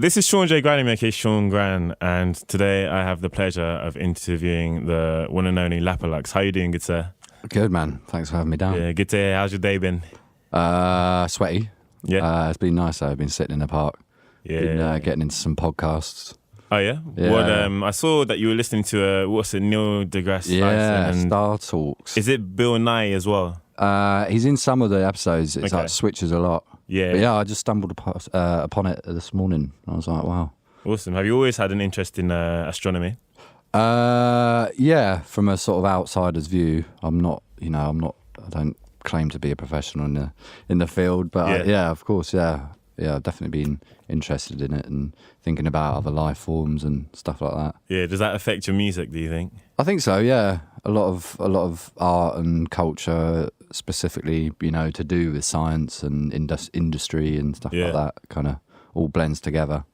This is Sean J. Granny, aka Sean Gran, and today I have the pleasure of interviewing the one and only Lapalux. How are you doing, good sir? Good, man. Thanks for having me down. Yeah, good to hear. How's your day been? Sweaty. Yeah. It's been nice, though. I've been sitting in the park. Yeah. Been getting into some podcasts. Oh, yeah? What, I saw that you were listening to, Neil deGrasse Tyson. Yeah, and Star Talks. Is it Bill Nye as well? He's in some of the episodes. It's like switches a lot. Yeah. But yeah, I just stumbled upon it this morning. I was like, wow. Awesome. Have you always had an interest in astronomy? Yeah, from a sort of outsider's view. I don't claim to be a professional in the field, but of course, yeah, I've definitely been interested in it and thinking about other life forms and stuff like that. Yeah, does that affect your music, do you think? I think so, yeah. A lot of art and culture, specifically, to do with science and industry and stuff like that, kind of all blends together.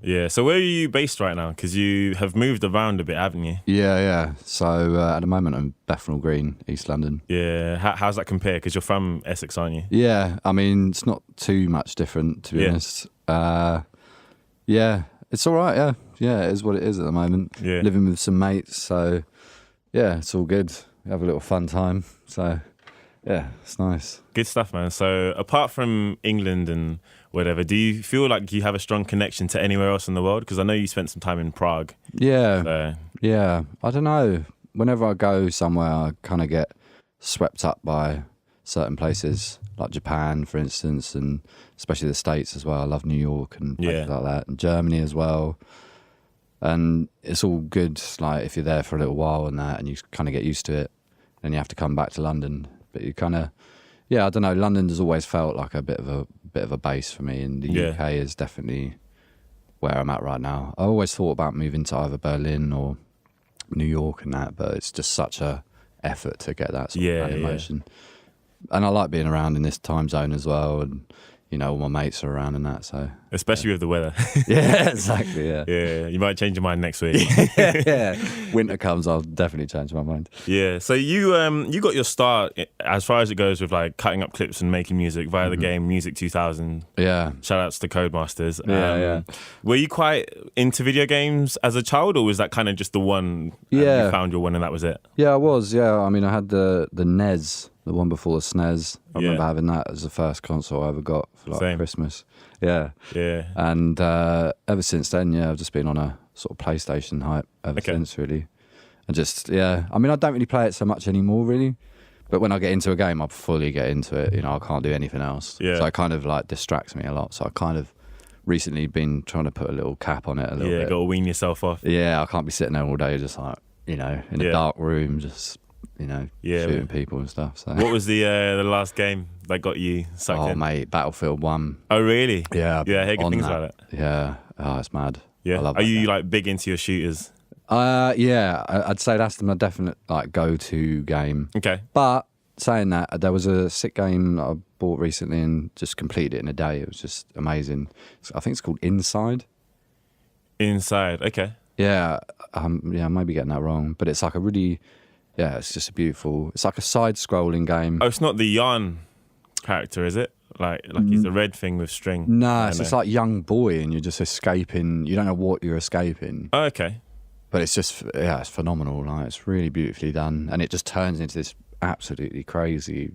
Yeah, so where are you based right now? Because you have moved around a bit, haven't you? Yeah. So at the moment, I'm Bethnal Green, East London. Yeah, how's that compare? Because you're from Essex, aren't you? Yeah, I mean, it's not too much different, to be honest. Yeah, it's all right, yeah. Yeah, it is what it is at the moment. Yeah. Living with some mates, so yeah, it's all good. We have a little fun time, so yeah, it's nice. Good stuff, man. So apart from England and whatever, do you feel like you have a strong connection to anywhere else in the world? Because I know you spent some time in Prague. Yeah, so. Yeah. I don't know. Whenever I go somewhere, I kind of get swept up by certain places, like Japan, for instance, and especially the States as well. I love New York and places like that, and Germany as well. And it's all good, like if you're there for a little while and that, and you kind of get used to it, then you have to come back to London. But you kind of, I don't know. London has always felt like a bit of a base for me, and the UK is definitely where I'm at right now. I always thought about moving to either Berlin or New York and that, but it's just such a effort to get that sort of emotion. And I like being around in this time zone as well, and all my mates are around and that. So especially with the weather. Yeah, exactly. Yeah. Yeah, you might change your mind next week. Yeah. Winter comes, I'll definitely change my mind. Yeah. So you got your start as far as it goes with like cutting up clips and making music via the game Music 2000. Yeah. Shout outs to Codemasters. Yeah. Were you quite into video games as a child, or was that kind of just the one? Yeah. You found your one and that was it. Yeah, I was. Yeah. I mean, I had the NES. The one before the SNES. I remember having that as the first console I ever got for Christmas. Yeah. Yeah. And ever since then, I've just been on a sort of PlayStation hype ever since, really. And just, I mean, I don't really play it so much anymore, really. But when I get into a game, I fully get into it. I can't do anything else. Yeah. So it kind of like distracts me a lot. So I kind of recently been trying to put a little cap on it a little bit. Got to wean yourself off. Yeah, I can't be sitting there all day just like, in a dark room, just... shooting people and stuff. So. What was the last game that got you sucked in? Oh, mate, Battlefield 1. Oh, really? Yeah. Yeah, I hear good things about it. Yeah. Oh, it's mad. Yeah. I love Are you like big into your shooters? Yeah, I'd say that's my definite like go-to game. Okay. But saying that, there was a sick game that I bought recently and just completed it in a day. It was just amazing. I think it's called Inside. Inside, okay. Yeah, I might be getting that wrong, but it's like a really... Yeah, it's just it's like a side-scrolling game. Oh, it's not the Yarn character, is it? Like he's a red thing with string. No, it's just like young boy and you're just escaping. You don't know what you're escaping. Oh, okay. But it's just, it's phenomenal. Like, it's really beautifully done. And it just turns into this absolutely crazy...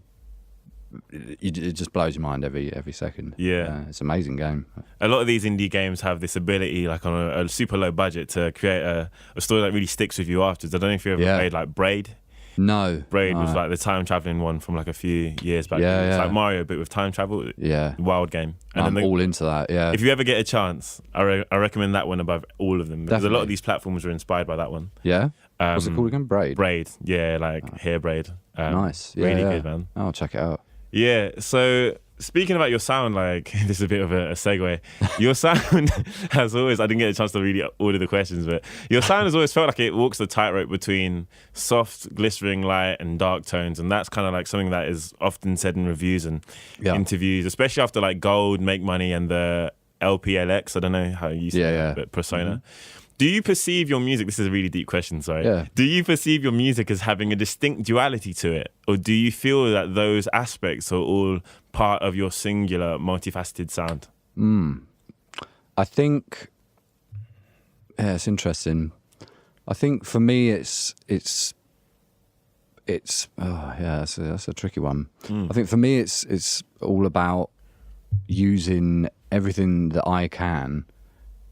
It just blows your mind every second. Yeah. It's an amazing game. A lot of these indie games have this ability, like on a super low budget, to create a story that really sticks with you afterwards. I don't know if you ever played like Braid. No. Braid was like the time traveling one from like a few years back. Yeah, it's like Mario, but with time travel. Yeah. Wild game. And I'm all into that, yeah. If you ever get a chance, I recommend that one above all of them. Because Definitely. a lot of these platforms are inspired by that one. Yeah? What's it called again? Braid? Braid, yeah, like hair braid. Nice. Yeah, really good, man. I'll check it out. Yeah, so speaking about your sound, like, this is a bit of a segue. Your sound has always, I didn't get a chance to really order the questions, but your sound has always felt like it walks the tightrope between soft, glistering light and dark tones. And that's kind of like something that is often said in reviews and interviews, especially after like Gold, Make Money and the LPLX. I don't know how you say that, but Persona. Mm-hmm. Do you perceive your music, this is a really deep question, sorry. Yeah. Do you perceive your music as having a distinct duality to it? Or do you feel that those aspects are all part of your singular, multifaceted sound? I think, yeah, it's interesting. I think for me, it's that's a tricky one. I think for me, it's all about using everything that I can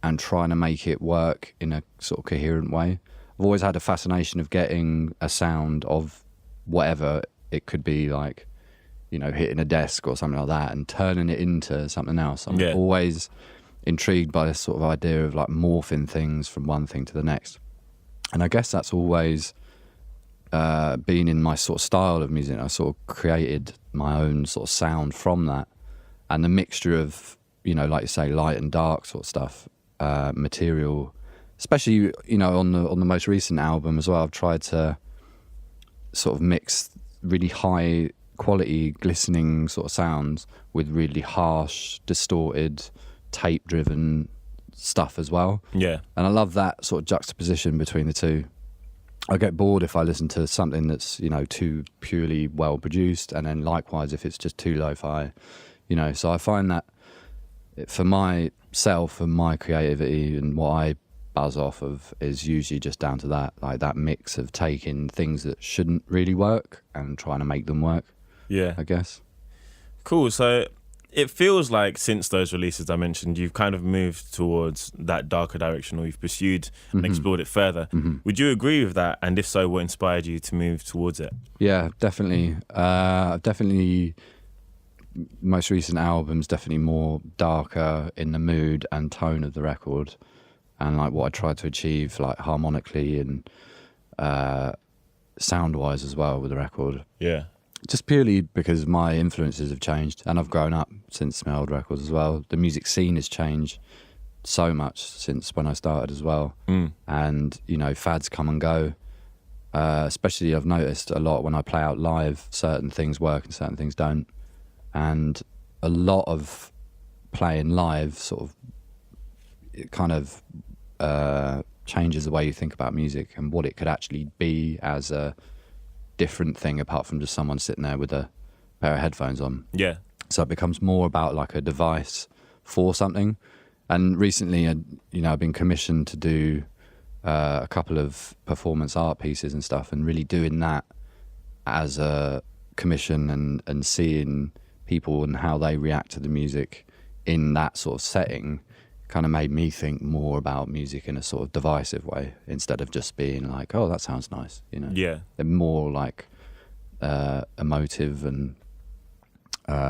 and trying to make it work in a sort of coherent way. I've always had a fascination of getting a sound of whatever it could be, like, you know, hitting a desk or something like that and turning it into something else. I'm always intrigued by this sort of idea of like morphing things from one thing to the next. And I guess that's always been in my sort of style of music. I sort of created my own sort of sound from that. And the mixture of, you know, like you say, light and dark sort of stuff, material, especially, you know, on the most recent album as well, I've tried to sort of mix really high quality glistening sort of sounds with really harsh, distorted, tape driven stuff as well. Yeah. And I love that sort of juxtaposition between the two. I get bored if I listen to something that's, you know, too purely well produced, and then likewise if it's just too lo-fi, you know. So I find that for myself and my creativity and what I buzz off of is usually just down to that, like that mix of taking things that shouldn't really work and trying to make them work. Yeah, I guess. Cool. So it feels like since those releases I mentioned, you've kind of moved towards that darker direction, or you've pursued and explored it further. Would you agree with that? And if so, what inspired you to move towards it? Yeah, definitely. Definitely. Most recent albums, definitely more darker in the mood and tone of the record, and like what I tried to achieve, like harmonically and sound-wise as well with the record. Yeah. Just purely because my influences have changed, and I've grown up since my old records as well. The music scene has changed so much since when I started as well. And, you know, fads come and go. Especially I've noticed a lot when I play out live, certain things work and certain things don't. And a lot of playing live sort of, it kind of changes the way you think about music and what it could actually be as a different thing apart from just someone sitting there with a pair of headphones on. Yeah. So it becomes more about like a device for something. And recently, you know, I've been commissioned to do a couple of performance art pieces and stuff, and really doing that as a commission and seeing people and how they react to the music in that sort of setting kind of made me think more about music in a sort of divisive way, instead of just being like, oh, that sounds nice, you know. Yeah. They're more like emotive and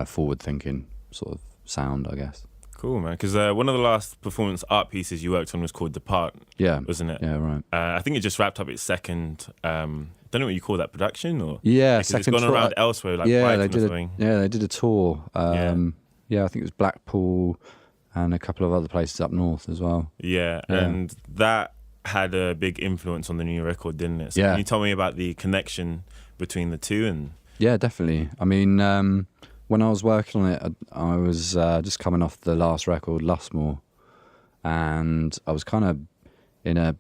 forward-thinking sort of sound, I guess. Cool, man. Because one of the last performance art pieces you worked on was called Depart, wasn't it? Yeah, right. I think it just wrapped up its second, don't know what you call that, production? Or yeah, second it's gone around elsewhere, like Brighton or something. They did a tour. I think it was Blackpool and a couple of other places up north as well. Yeah, and that had a big influence on the new record, didn't it? So can you tell me about the connection between the two? And yeah, definitely. I mean, when I was working on it, I was just coming off the last record, Lustmore, and I was kind of in a,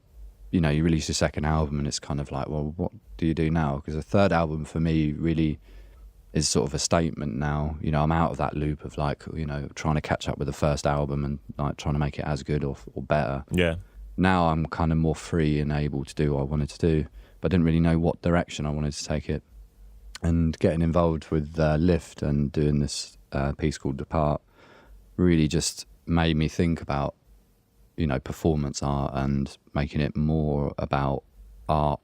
you know, you release your second album and it's kind of like, well, what do you do now? Because the third album for me really is sort of a statement now. You know, I'm out of that loop of like, you know, trying to catch up with the first album and like trying to make it as good or better. Yeah. Now I'm kind of more free and able to do what I wanted to do, but I didn't really know what direction I wanted to take it. And getting involved with Lift and doing this piece called Depart really just made me think about, you know, performance art and making it more about art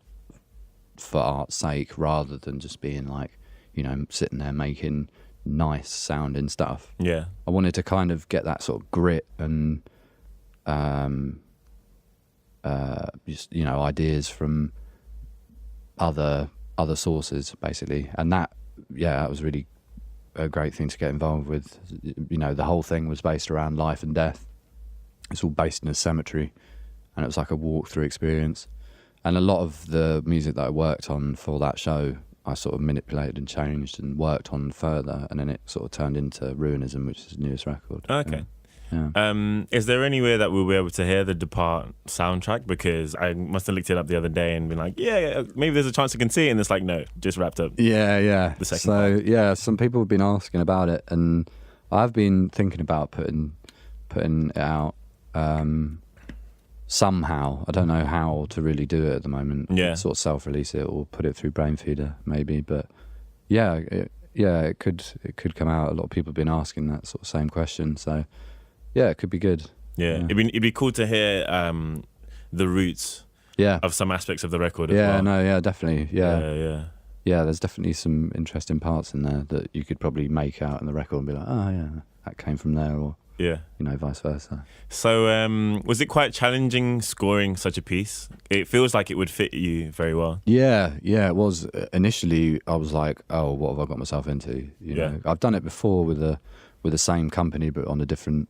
for art's sake, rather than just being like, you know, sitting there making nice sounding stuff. Yeah. I wanted to kind of get that sort of grit and just, you know, ideas from other sources, basically. And that was really a great thing to get involved with. You know, the whole thing was based around life and death. It's all based in a cemetery, and it was like a walk-through experience. And a lot of the music that I worked on for that show, I sort of manipulated and changed and worked on further, and then it sort of turned into Ruinism, which is the newest record. Okay. Yeah. Is there anywhere that we'll be able to hear the Depart soundtrack? Because I must have looked it up the other day and been like, yeah, maybe there's a chance you can see it, and it's like, no, just wrapped up. Yeah. The second so part. Yeah, some people have been asking about it, and I've been thinking about putting it out somehow. I don't know how to really do it at the moment. Yeah. Sort of self-release it or put it through Brainfeeder maybe, but yeah, it could come out. A lot of people have been asking that sort of same question, so yeah, it could be good. Yeah. It'd be cool to hear the roots of some aspects of the record as well. Yeah, definitely. Yeah. There's definitely some interesting parts in there that you could probably make out in the record and be like, oh yeah, that came from there, or vice versa. So was it quite challenging scoring such a piece? It feels like it would fit you very well. Yeah, it was. Initially I was like, oh, what have I got myself into? You know, I've done it before with the same company but on a different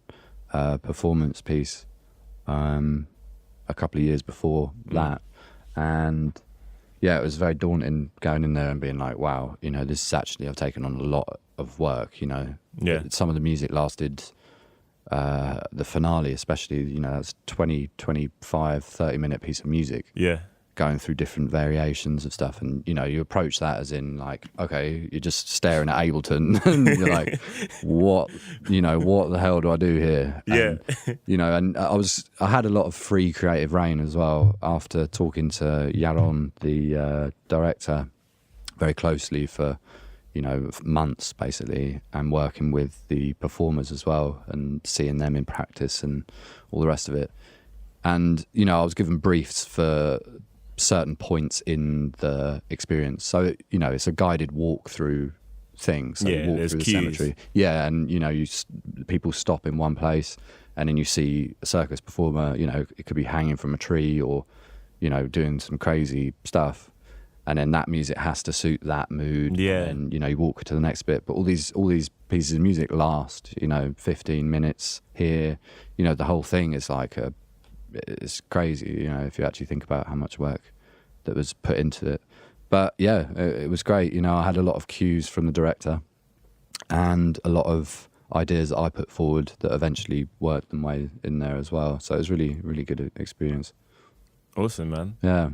performance piece a couple of years before that, and it was very daunting going in there and being like, wow, this is actually, I've taken on a lot of work. Some of the music lasted, the finale especially, that's 20, 25, 30-minute piece of music. Yeah. Going through different variations of stuff, and you approach that as in like, okay, you're just staring at Ableton and you're like, what the hell do I do here? And, I had a lot of free creative reign as well after talking to Yaron, the director, very closely for months basically, and working with the performers as well and seeing them in practice and all the rest of it. And I was given briefs for certain points in the experience, so it's a guided walk through thing. So you walk through the cemetery, and people stop in one place, and then you see a circus performer. It could be hanging from a tree or doing some crazy stuff, and then that music has to suit that mood. And you walk to the next bit, but all these pieces of music last 15 minutes here. The whole thing is like it's crazy, if you actually think about how much work that was put into it. But it was great. I had a lot of cues from the director and a lot of ideas that I put forward that eventually worked them way in there as well. So it was really, really good experience. Awesome, man. Yeah.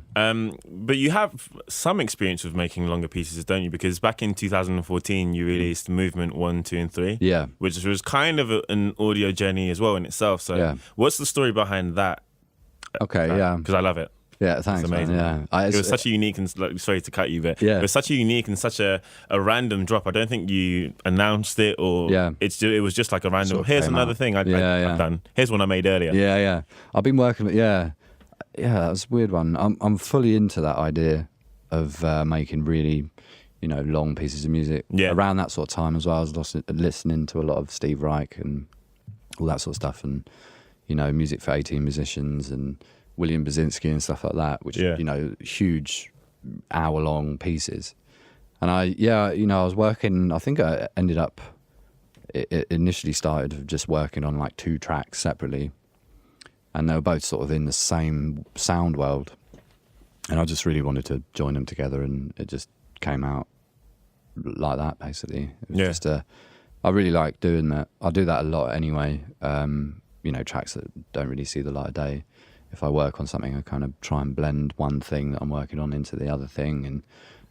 But you have some experience with making longer pieces, don't you? Because back in 2014, you released Movement 1, 2, and 3. Yeah. Which was kind of an audio journey as well in itself. So what's the story behind that? Okay, Because I love it. Yeah, thanks, it's amazing. Man. Yeah. It was such a unique and, sorry to cut you, but it was such a unique and such a random drop. I don't think you announced it or it was just like a random, sort of here's another thing I've done. Here's one I made earlier. Yeah. I've been working with, that was a weird one. I'm fully into that idea of making really, long pieces of music. Yeah. Around that sort of time as well, I was listening to a lot of Steve Reich and all that sort of stuff, and music for 18 musicians and William Basinski and stuff like that, which huge hour-long pieces. And I was working. I think I ended up. It initially started just working on like 2 tracks separately, and they were both sort of in the same sound world. And I just really wanted to join them together, and it just came out like that. Basically, it was just I really like doing that. I do that a lot anyway. Tracks that don't really see the light of day. If I work on something, I kind of try and blend one thing that I'm working on into the other thing, and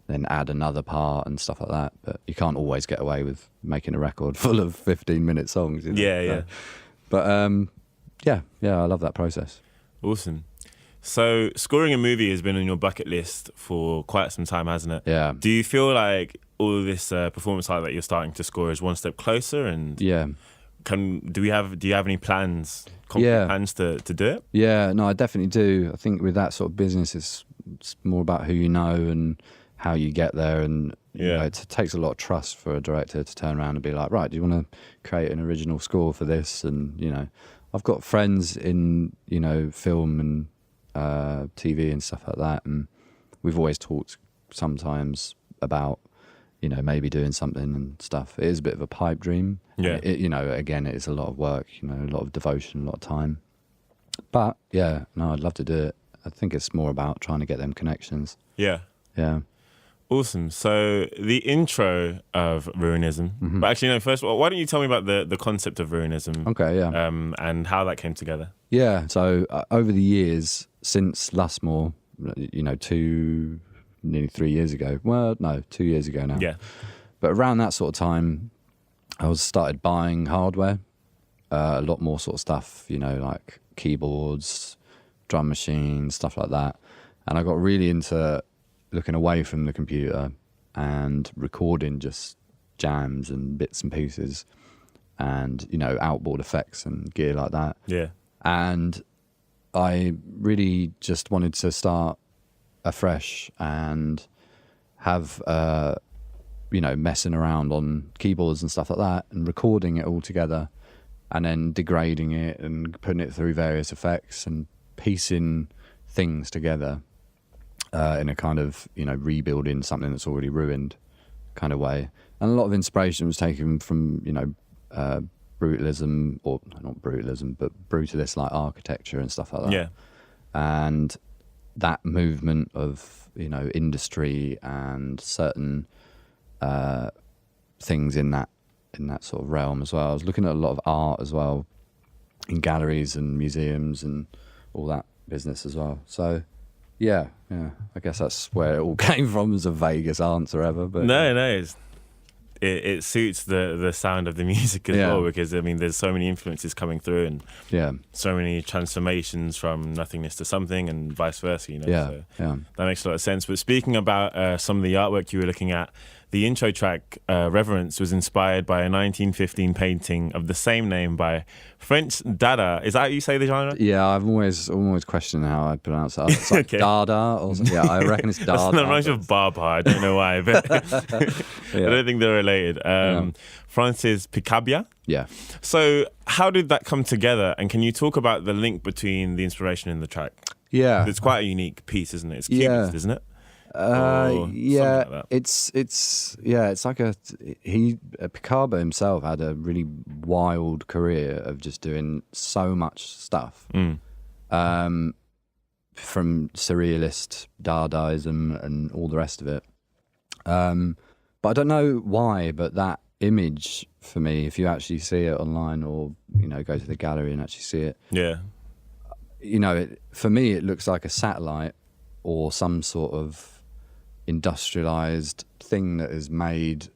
then add another part and stuff like that. But you can't always get away with making a record full of 15-minute songs. But I love that process. Awesome. So scoring a movie has been on your bucket list for quite some time, hasn't it? Yeah. Do you feel like all of this performance art that you're starting to score is one step closer? And do you have any plans, plans to do it? Yeah, no, I definitely do. I think with that sort of business, it's more about who you know and how you get there, and it takes a lot of trust for a director to turn around and be like, right, do you want to create an original score for this? And I've got friends in film and TV and stuff like that, and we've always talked sometimes about maybe doing something and stuff. It is a bit of a pipe dream. Yeah. Again, it is a lot of work, a lot of devotion, a lot of time. But I'd love to do it. I think it's more about trying to get them connections. Yeah. Yeah. Awesome. So the intro of Ruinism, but actually no, first of all, why don't you tell me about the concept of Ruinism? Okay, yeah. And how that came together. Yeah, so over the years, since Lustmore, nearly 3 years ago. Well, no, 2 years ago now. Yeah. But around that sort of time, I started buying hardware, a lot more sort of stuff, like keyboards, drum machines, stuff like that. And I got really into looking away from the computer and recording just jams and bits and pieces and, you know, outboard effects and gear like that. Yeah. And I really just wanted to start afresh and have, you know, messing around on keyboards and stuff like that and recording it all together and then degrading it and putting it through various effects and piecing things together in a kind of, you know, rebuilding something that's already ruined kind of way. And a lot of inspiration was taken from, you know, brutalism, or not brutalism, but brutalist like architecture and stuff like that. Yeah. And that movement of, you know, industry and certain things in that sort of realm as well. I was looking at a lot of art as well in galleries and museums and all that business as well. So yeah, I guess that's where it all came from, as a vaguest answer ever. But No, it suits the sound of the music as well, because I mean there's so many influences coming through and so many transformations from nothingness to something and vice versa, you know. So that makes a lot of sense. But speaking about some of the artwork you were looking at, the intro track, Reverence, was inspired by a 1915 painting of the same name by French Dada. Is that how you say the genre? Yeah, I've always questioned how I pronounce it. It's like Okay. Dada or something. Yeah, I reckon it's Dada. That's not much of Baba. I don't know why, but I don't think they're related. Frances Picabia. Yeah. So how did that come together? And can you talk about the link between the inspiration and the track? Yeah. It's quite a unique piece, isn't it? It's cubist, isn't it? Yeah, like it's like Picabia himself had a really wild career of just doing so much stuff, from surrealist Dadaism and all the rest of it. But I don't know why, but that image for me, if you actually see it online or, you know, go to the gallery and actually see it, you know, for me it looks like a satellite or some sort of industrialized thing that is made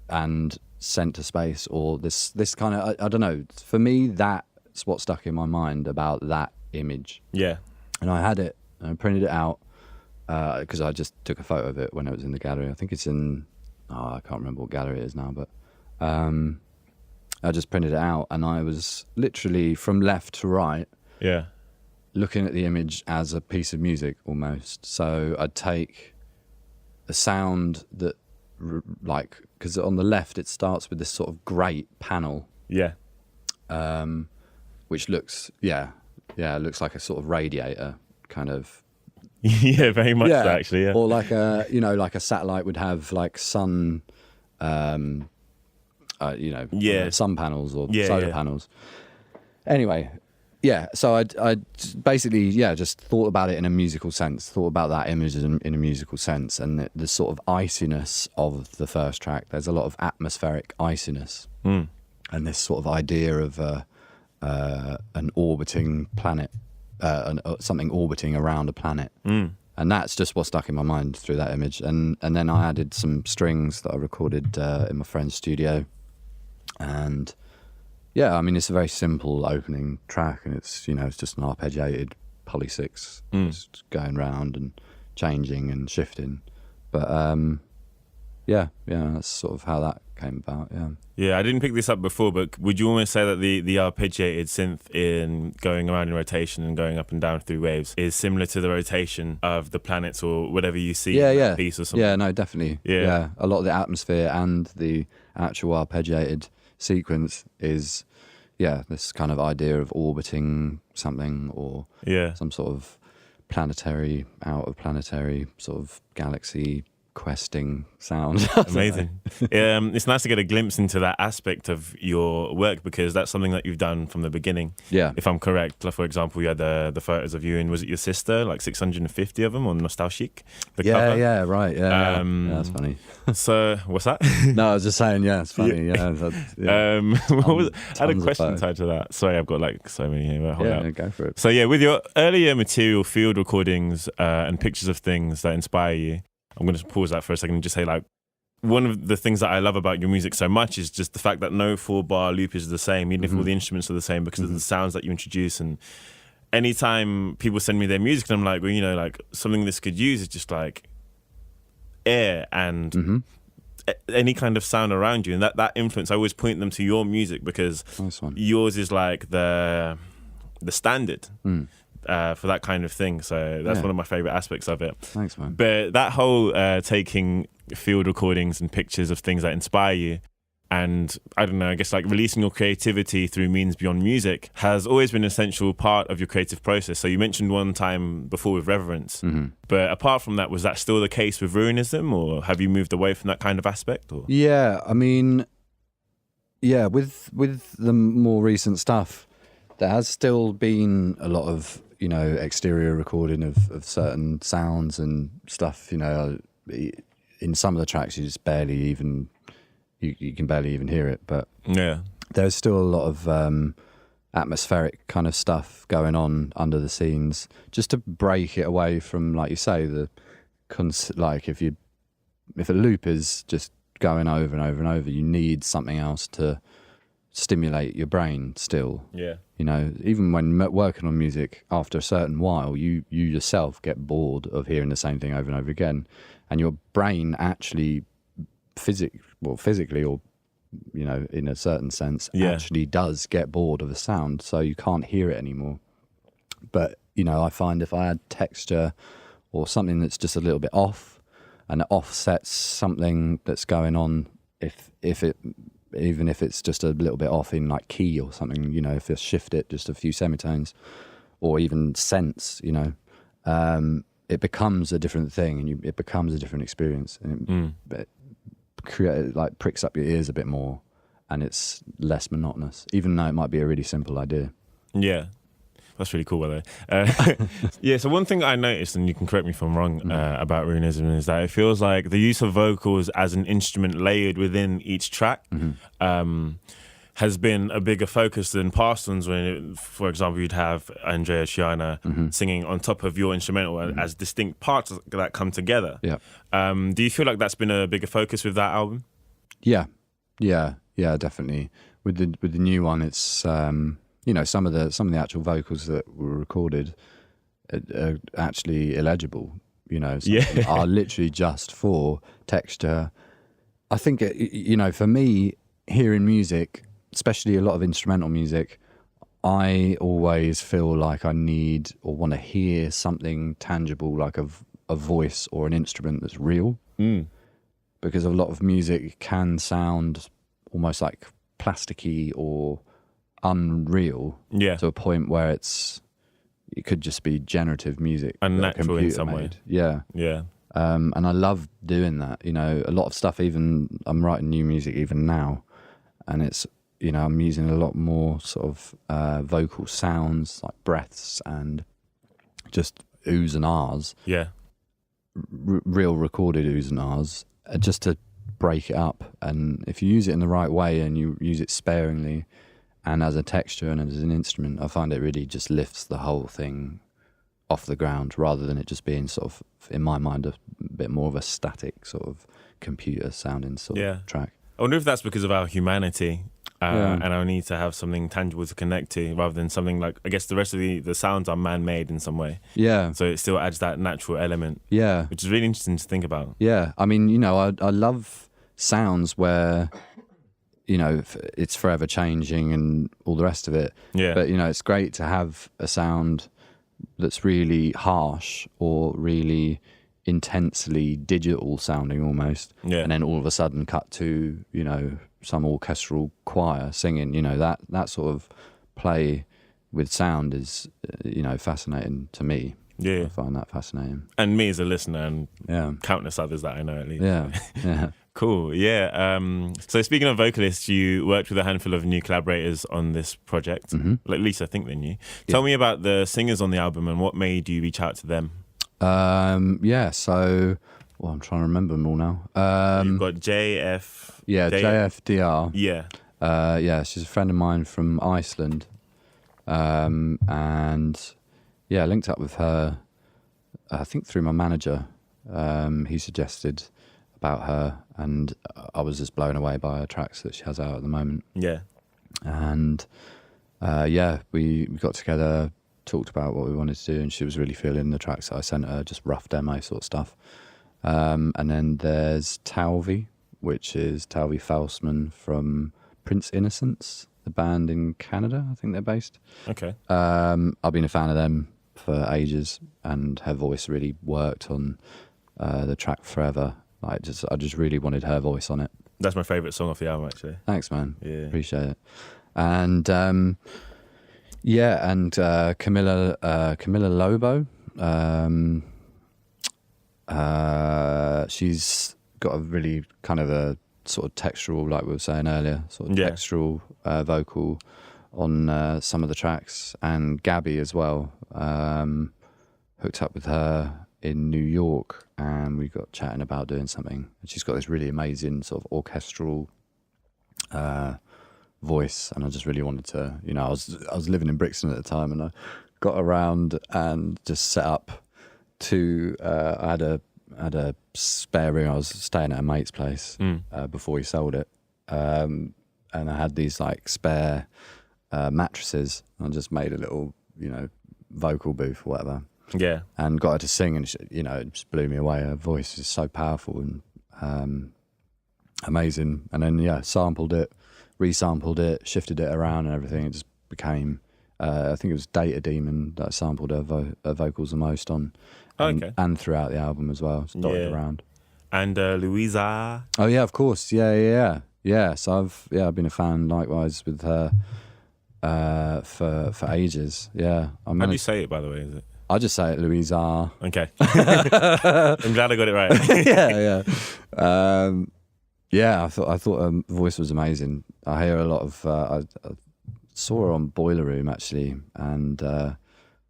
and sent to space, or this kind of, I don't know, for me that's what stuck in my mind about that image. And I had it and I printed it out because I just took a photo of it when it was in the gallery. I think it's in, I can't remember what gallery it is now, but I just printed it out and I was literally from left to right looking at the image as a piece of music almost. So I'd take a sound that, like, because on the left it starts with this sort of grate panel, which looks, it looks like a sort of radiator kind of. Very much so, actually. Or like a, you know, like a satellite would have like sun, sun panels or solar panels. Anyway. So I basically, just thought about it in a musical sense, thought about that image in a musical sense, and the sort of iciness of the first track. There's a lot of atmospheric iciness, and this sort of idea of an orbiting planet, something orbiting around a planet. And that's just what stuck in my mind through that image. And then I added some strings that I recorded in my friend's studio, and I mean, it's a very simple opening track, and it's, you know, it's just an arpeggiated poly six, just going round and changing and shifting. But that's sort of how that came about. I didn't pick this up before, but would you almost say that the arpeggiated synth in going around in rotation and going up and down through waves is similar to the rotation of the planets or whatever you see in that piece or something? Yeah, no, definitely. A lot of the atmosphere and the actual arpeggiated sequence is this kind of idea of orbiting something, or some sort of planetary, out of planetary sort of galaxy questing sound. Amazing. It's nice to get a glimpse into that aspect of your work, because that's something that you've done from the beginning. If I'm correct, like, for example, you had the photos of you and, was it your sister, like 650 of them on Nostalchic? The cover? Right. That's funny. So what's that? No, I was just saying, it's funny. I had a question tied to that. Sorry, I've got like so many here. Hold up. Go for it. So with your earlier material, field recordings and pictures of things that inspire you, I'm going to pause that for a second and just say, like, one of the things that I love about your music so much is just the fact that no 4-bar loop is the same, even if all the instruments are the same, because of the sounds that you introduce and anytime people send me their music, and I'm like, well, you know, like something this could use is just like air and any kind of sound around you, and that influence. I always point them to your music because yours is like the standard for that kind of thing. So that's one of my favorite aspects of it. Thanks, man. But that whole taking field recordings and pictures of things that inspire you, and I don't know, I guess like releasing your creativity through means beyond music has always been an essential part of your creative process. So you mentioned one time before with Reverence, but apart from that, was that still the case with Ruinism, or have you moved away from that kind of aspect? Or? Yeah, I mean, yeah, with the more recent stuff, there has still been a lot of, you know, exterior recording of certain sounds and stuff. You know, in some of the tracks, you just barely even... You can barely even hear it, but there's still a lot of atmospheric kind of stuff going on under the scenes, just to break it away from, like you say, like if a loop is just going over and over and over, you need something else to stimulate your brain still. Yeah. You know, even when working on music, after a certain while, you yourself get bored of hearing the same thing over and over again, and your brain actually physically, or you know, in a certain sense, actually does get bored of a sound, so you can't hear it anymore. But you know, I find if I add texture or something that's just a little bit off, and it offsets something that's going on, even if it's just a little bit off in like key or something, you know, if you shift it just a few semitones, or even sense, you know, it becomes a different thing, and it becomes a different experience, and it like pricks up your ears a bit more, and it's less monotonous, even though it might be a really simple idea. Yeah, that's really cool, by the way. Yeah, so one thing I noticed, and you can correct me if I'm wrong, about Ruinism, is that it feels like the use of vocals as an instrument layered within each track has been a bigger focus than past ones when, for example, you'd have Andrea Chiana singing on top of your instrumental as distinct parts that come together. Yeah. Do you feel like that's been a bigger focus with that album? Yeah, definitely. With the new one, it's you know, some of the actual vocals that were recorded are actually illegible. You know, are literally just for texture. I think you know, for me, hearing music, especially a lot of instrumental music, I always feel like I need or want to hear something tangible, like a voice or an instrument that's real. Because a lot of music can sound almost like plasticky or unreal to a point where it could just be generative music, unnatural in some way. And I love doing that. You know, a lot of stuff, even I'm writing new music even now, and it's, you know, I'm using a lot more sort of vocal sounds, like breaths and just oohs and ahs. Yeah. Real recorded oohs and ahs, just to break it up. And if you use it in the right way and you use it sparingly and as a texture and as an instrument, I find it really just lifts the whole thing off the ground, rather than it just being sort of, in my mind, a bit more of a static sort of computer sounding sort of track. I wonder if that's because of our humanity and our need to have something tangible to connect to, rather than something like, I guess the rest of the sounds are man-made in some way. Yeah. So it still adds that natural element. Yeah. Which is really interesting to think about. Yeah. I mean, you know, I love sounds where, you know, it's forever changing and all the rest of it. Yeah. But, you know, it's great to have a sound that's really harsh or really intensely digital sounding almost, and then all of a sudden cut to, you know, some orchestral choir singing. You know, that sort of play with sound is, you know, fascinating to me. Yeah, I find that fascinating. And me as a listener, and countless others that I know at least. Yeah. Cool. Yeah. So speaking of vocalists, you worked with a handful of new collaborators on this project. At least I think they're new. Tell me about the singers on the album and what made you reach out to them. So, I'm trying to remember them all now. You've got JF. Yeah, JFDR. Yeah. She's a friend of mine from Iceland. And I linked up with her, I think through my manager. He suggested about her, and I was just blown away by her tracks that she has out at the moment. Yeah. And we got together talked about what we wanted to do, and she was really feeling the tracks that I sent her, just rough demo sort of stuff. And then there's Talvi, which is Talvi Faustman from Prince Innocence, the band in Canada. I think they're based. Okay. I've been a fan of them for ages, and her voice really worked on the track Forever. I just really wanted her voice on it. That's my favourite song off the album, actually. Thanks, man. Yeah. Appreciate it. And Camilla Lobo. She's got a really kind of a sort of textural, like we were saying earlier, sort of textural vocal on some of the tracks. And Gabby as well. Hooked up with her in New York, and we got chatting about doing something. And she's got this really amazing sort of orchestral voice, and I just really wanted to, you know, I was living in Brixton at the time, and I got around and just set up to I had a spare room. I was staying at a mate's place before he sold it, and I had these like spare mattresses. I just made a little, you know, vocal booth or whatever. Yeah. And got her to sing, and she, you know, it just blew me away. Her voice is so powerful and amazing. And then sampled it, resampled it, shifted it around and everything. It just became I think it was Data Demon that I sampled her vocals the most on. And throughout the album as well. Just dotted around. And Louisa. Oh yeah, of course. Yeah. So I've been a fan likewise with her for ages. Yeah. How do you say it, by the way? Is it? I just say it Louisa. Okay. I'm glad I got it right. Yeah. I thought her voice was amazing. I hear a lot of. I saw her on Boiler Room actually, and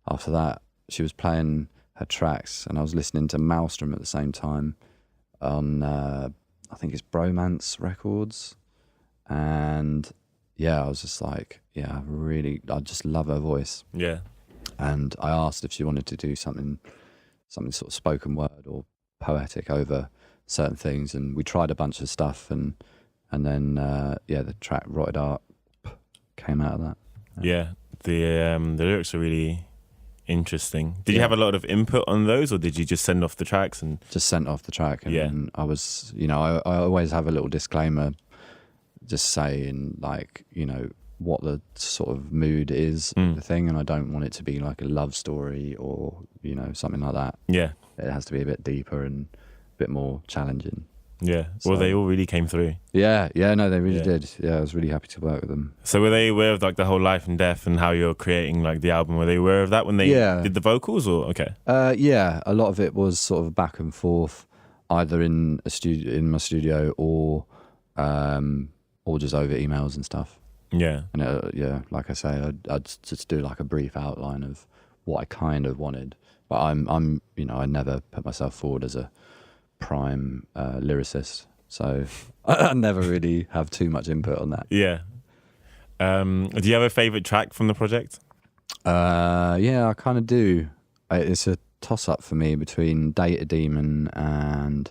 after that she was playing her tracks, and I was listening to Maelstrom at the same time on I think it's Bromance Records, and I was just like, I just love her voice. Yeah. And I asked if she wanted to do something sort of spoken word or poetic over certain things, and we tried a bunch of stuff, and then the track Rotted Art came out of that. The lyrics are really interesting. Did you have a lot of input on those, or did you just send off the tracks? And just sent off the track, and I was, you know, I always have a little disclaimer just saying, like, you know, what the sort of mood is of the thing, and I don't want it to be like a love story or, you know, something like that. It has to be a bit deeper and a bit more challenging. Well, they all really came through. No, they really did. I was really happy to work with them. So were they aware of like the whole life and death and how you're creating like the album? Were they aware of that when they did the vocals, or okay? A lot of it was sort of back and forth, either in my studio or just over emails and stuff. And like I say, I'd just do like a brief outline of what I kind of wanted, but I'm you know, I never put myself forward as a prime lyricist, so I never really have too much input on that. Do you have a favourite track from the project? I kind of do. It's a toss-up for me between Data Demon and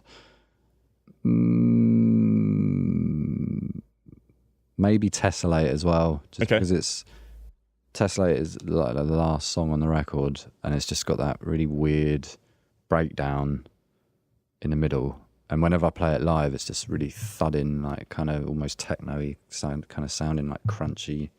maybe Tessellate as well, just because it's Tessellate is like the last song on the record, and it's just got that really weird breakdown in the middle, and whenever I play it live, it's just really thudding, like kind of almost techno-y sound, kind of sounding like crunchy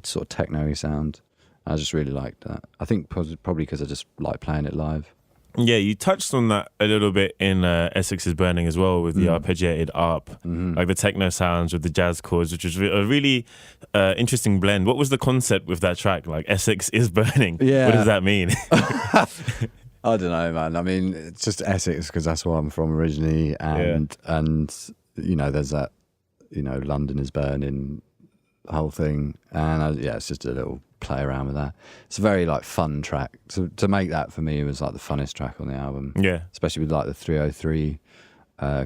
sort of techno-y sound. I just really liked that. I think probably because I just like playing it live. You touched on that a little bit in Essex is Burning as well, with the arpeggiated ARP, like the techno sounds with the jazz chords, which was a really interesting blend. What was the concept with that track, like Essex is Burning? What does that mean? I don't know, man. I mean, it's just Essex because that's where I'm from originally, and you know, there's that, you know, London is burning, the whole thing, and it's just a little play around with that. It's a very like fun track. To make that for me was like the funnest track on the album. Especially with like the 303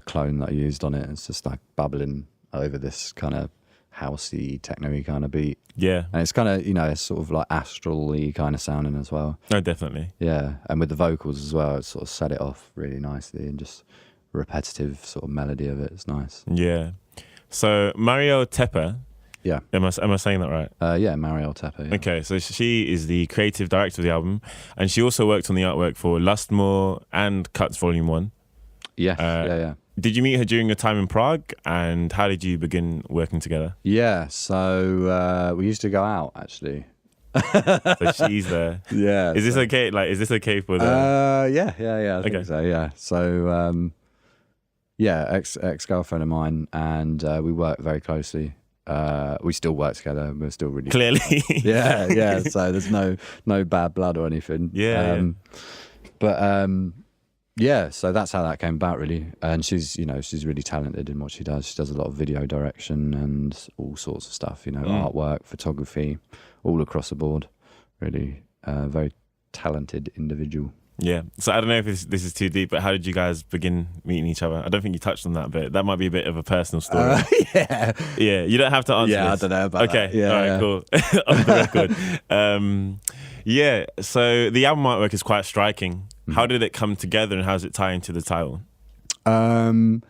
clone that I used on it. It's just like bubbling over this kind of housey, techno-y kind of beat. And it's kind of, you know, it's sort of like astral-y kind of sounding as well. Oh, definitely. And with the vocals as well, it sort of set it off really nicely, and just repetitive sort of melody of it. It's nice. So Marielle Tepper Yeah. Am I saying that right? Yeah, Marielle Tepper. Yeah. Okay, so she is the creative director of the album, and she also worked on the artwork for Lustmore and Cuts Volume 1. Yes, yeah. Did you meet her during your time in Prague, and how did you begin working together? Yeah, so we used to go out, actually. So she's there. Yeah. Is this okay? Like, is this okay for the... Yeah, I think so, yeah. So, ex-girlfriend of mine, and we work very closely. We still work together. We're still really... Clearly. Yeah. So there's no bad blood or anything. Yeah. So that's how that came about, really. And she's really talented in what she does. She does a lot of video direction and all sorts of stuff, artwork, photography, all across the board. Really, very talented individual. Yeah. So I don't know if this is too deep, but how did you guys begin meeting each other? I don't think you touched on that bit. That might be a bit of a personal story. Yeah. Yeah. You don't have to answer Yeah, this. I don't know about that. Okay. All right, cool. Off the record. Yeah. So the album artwork is quite striking. How did it come together, and how does it tie into the title? It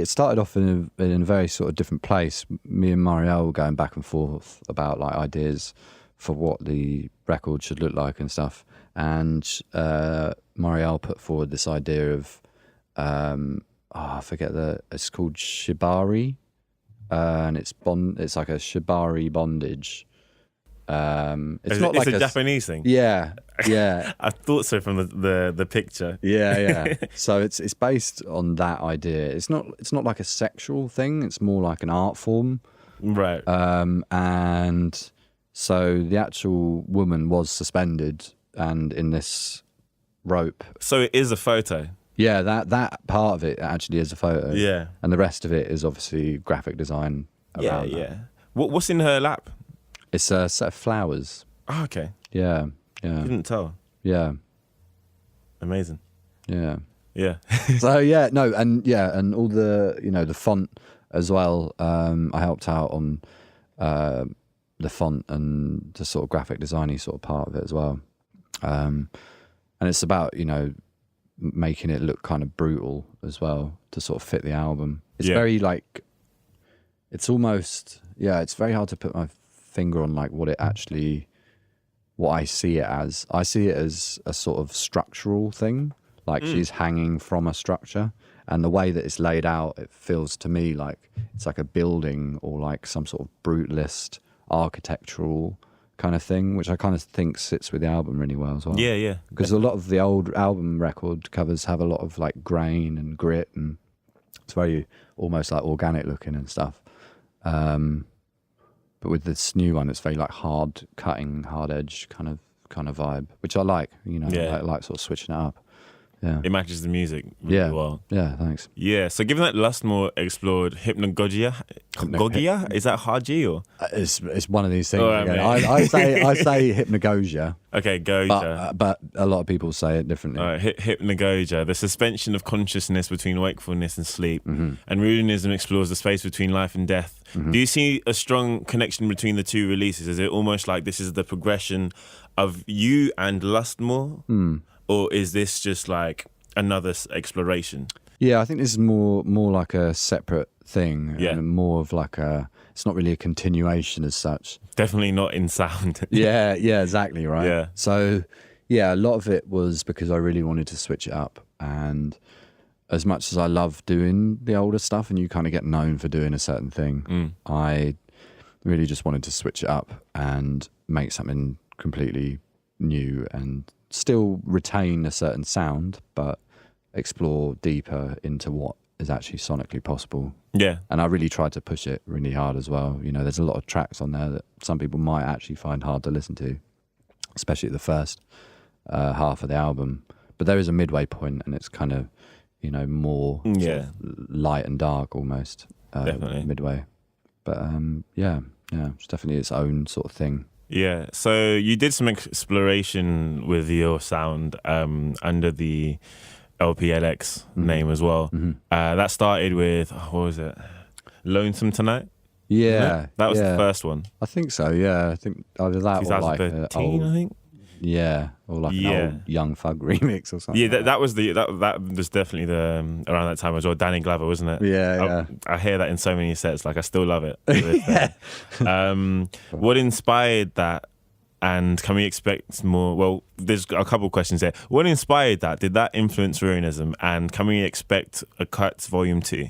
started off in a very sort of different place. Me and Marielle were going back and forth about like ideas for what the record should look like and stuff. And Marielle put forward this idea of I forget it's called shibari, and it's like a shibari bondage. It's a Japanese thing. Yeah. I thought so from the picture. Yeah. So it's based on that idea. It's not like a sexual thing. It's more like an art form. Right. And so the actual woman was suspended and in this rope. So it is a photo. Yeah, that part of it actually is a photo. Yeah. And the rest of it is obviously graphic design. Around that. What's in her lap? It's a set of flowers. Oh, okay. Yeah. Couldn't tell. Yeah. Amazing. Yeah. Yeah. So and all the the font as well. I helped out on the font and the sort of graphic designy sort of part of it as well. And it's about making it look kind of brutal as well to sort of fit the album. It's very like it's almost it's very hard to put my finger on like what I see it as. I see it as a sort of structural thing, like she's hanging from a structure, and the way that it's laid out, it feels to me like it's like a building or like some sort of brutalist architectural kind of thing, which I kind of think sits with the album really well as well. Yeah. Because a lot of the old album record covers have a lot of like grain and grit, and it's very almost like organic looking and stuff. But with this new one, it's very like hard cutting, hard edge kind of vibe, which I like. I like sort of switching it up. Yeah, it matches the music really well. Yeah, thanks. Yeah, so given that Lustmore explored hypnagogia, is that Haji or? It's one of these things. Right, I say hypnagogia. Okay, goja. But a lot of people say it differently. Hypnagogia, the suspension of consciousness between wakefulness and sleep. Mm-hmm. And Ruinism explores the space between life and death. Mm-hmm. Do you see a strong connection between the two releases? Is it almost like this is the progression of you and Lustmore? Or is this just like another exploration? Yeah, I think this is more like a separate thing. Yeah. And more of like it's not really a continuation as such. Definitely not in sound. Yeah, exactly, right? Yeah. So, a lot of it was because I really wanted to switch it up. And as much as I love doing the older stuff and you kind of get known for doing a certain thing, I really just wanted to switch it up and make something completely new and still retain a certain sound, but explore deeper into what is actually sonically possible. Yeah. And I really tried to push it really hard as well. There's a lot of tracks on there that some people might actually find hard to listen to, especially the first half of the album. But there is a midway point, and it's kind of, more sort of light and dark almost. Definitely. Midway. But it's definitely its own sort of thing. Yeah, so you did some exploration with your sound under the LPLX name as well. Mm-hmm. That started with, what was it? Lonesome Tonight? Yeah. That was the first one. I think so, yeah. I think either that or like 2013, I think? Yeah, or like an old Young Thug remix or something. Yeah, that was definitely the around that time as well. Danny Glover, wasn't it? Yeah. I hear that in so many sets. Like I still love it. What inspired that? And can we expect more? Well, there's a couple of questions there. What inspired that? Did that influence Ruinism? And can we expect a Cuts Volume 2?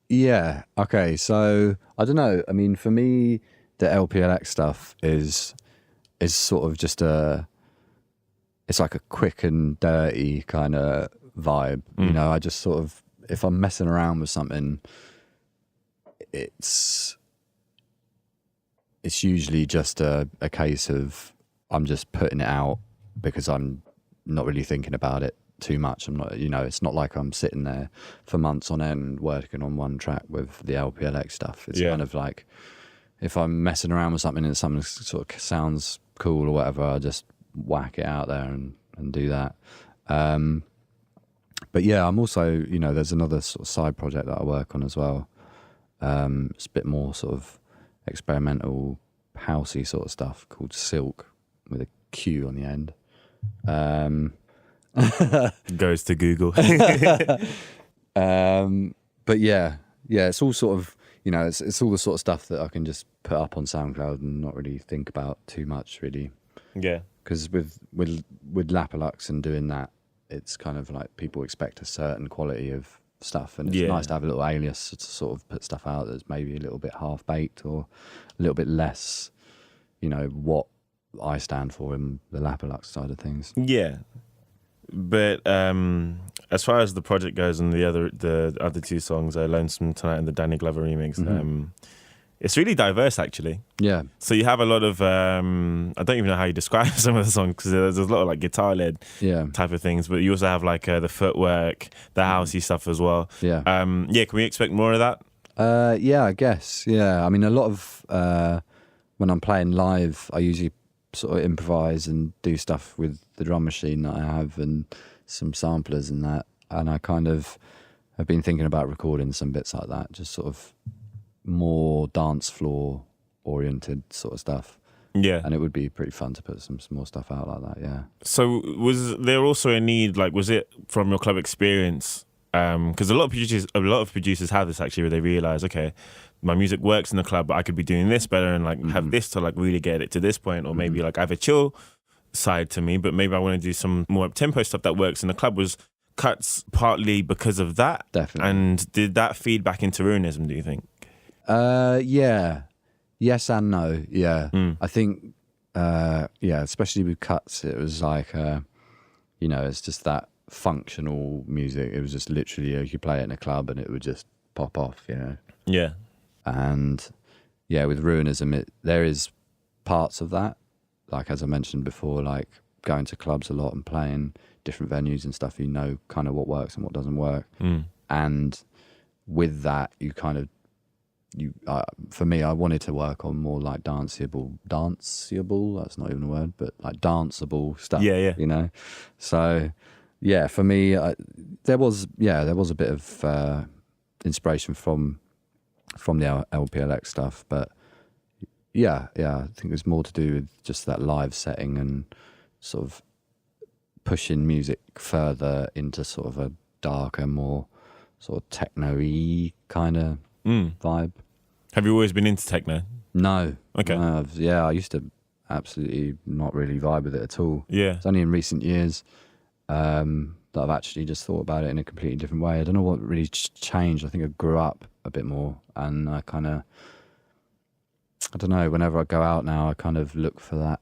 Yeah. Okay. So I don't know. I mean, for me, the LPLX stuff is sort of just it's like a quick and dirty kind of vibe. You know, I just sort of, if I'm messing around with something, it's usually just a case of I'm just putting it out because I'm not really thinking about it too much. I'm not, you know, it's not like I'm sitting there for months on end working on one track with the LPLX stuff. It's kind of like, if I'm messing around with something and something sort of sounds cool or whatever, I just whack it out there and do that. But yeah, I'm also, you know, there's another sort of side project that I work on as well. It's a bit more sort of experimental, housey sort of stuff called Silk with a Q on the end. Goes to Google. But yeah, it's all sort of, you know, it's all the sort of stuff that I can just put up on SoundCloud and not really think about too much, really. Yeah. Because with Lapalux and doing that, it's kind of like people expect a certain quality of stuff, and it's nice to have a little alias to sort of put stuff out that's maybe a little bit half-baked or a little bit less, you know, what I stand for in the Lapalux side of things. Yeah. But as far as the project goes and the other two songs, Lonesome Tonight and the Danny Glover remix, it's really diverse actually. Yeah. So you have a lot of I don't even know how you describe some of the songs, because there's a lot of like guitar led type of things, but you also have like the footwork, the housey stuff as well. Yeah. Can we expect more of that? Yeah, I guess. Yeah. I mean, a lot of when I'm playing live, I usually sort of improvise and do stuff with the drum machine that I have and some samplers and that, and I kind of have been thinking about recording some bits like that, just sort of more dance floor oriented sort of stuff. Yeah. And it would be pretty fun to put some more stuff out like that. Yeah. So was there also a need, like, was it from your club experience? Because a lot of producers have this actually, where they realize, okay, my music works in the club, but I could be doing this better and like have this to like really get it to this point, or maybe like I have a chill side to me, but maybe I want to do some more up-tempo stuff that works in the club. Was Cuts partly because of that? Definitely. And did that feed back into Ruinism, do you think? Yeah. Yes and no. Yeah. I think, especially with Cuts, it was like, you know, it's just that functional music. It was just literally, you could play it in a club and it would just pop off, you know? Yeah. And yeah, with Ruinism, there is parts of that. Like, as I mentioned before, like going to clubs a lot and playing different venues and stuff, you know, kind of what works and what doesn't work. And with that, you kind of, for me, I wanted to work on more like danceable, that's not even a word, but like danceable stuff. Yeah. You know? So yeah, for me, there was a bit of inspiration from the LPLX stuff, but yeah, I think it was more to do with just that live setting and sort of pushing music further into sort of a darker, more sort of techno-y kind of vibe. Have you always been into techno? No. Okay. I used to absolutely not really vibe with it at all. Yeah. It's only in recent years that I've actually just thought about it in a completely different way. I don't know what really changed. I think I grew up a bit more, and I kind of, I don't know, whenever I go out now, I kind of look for that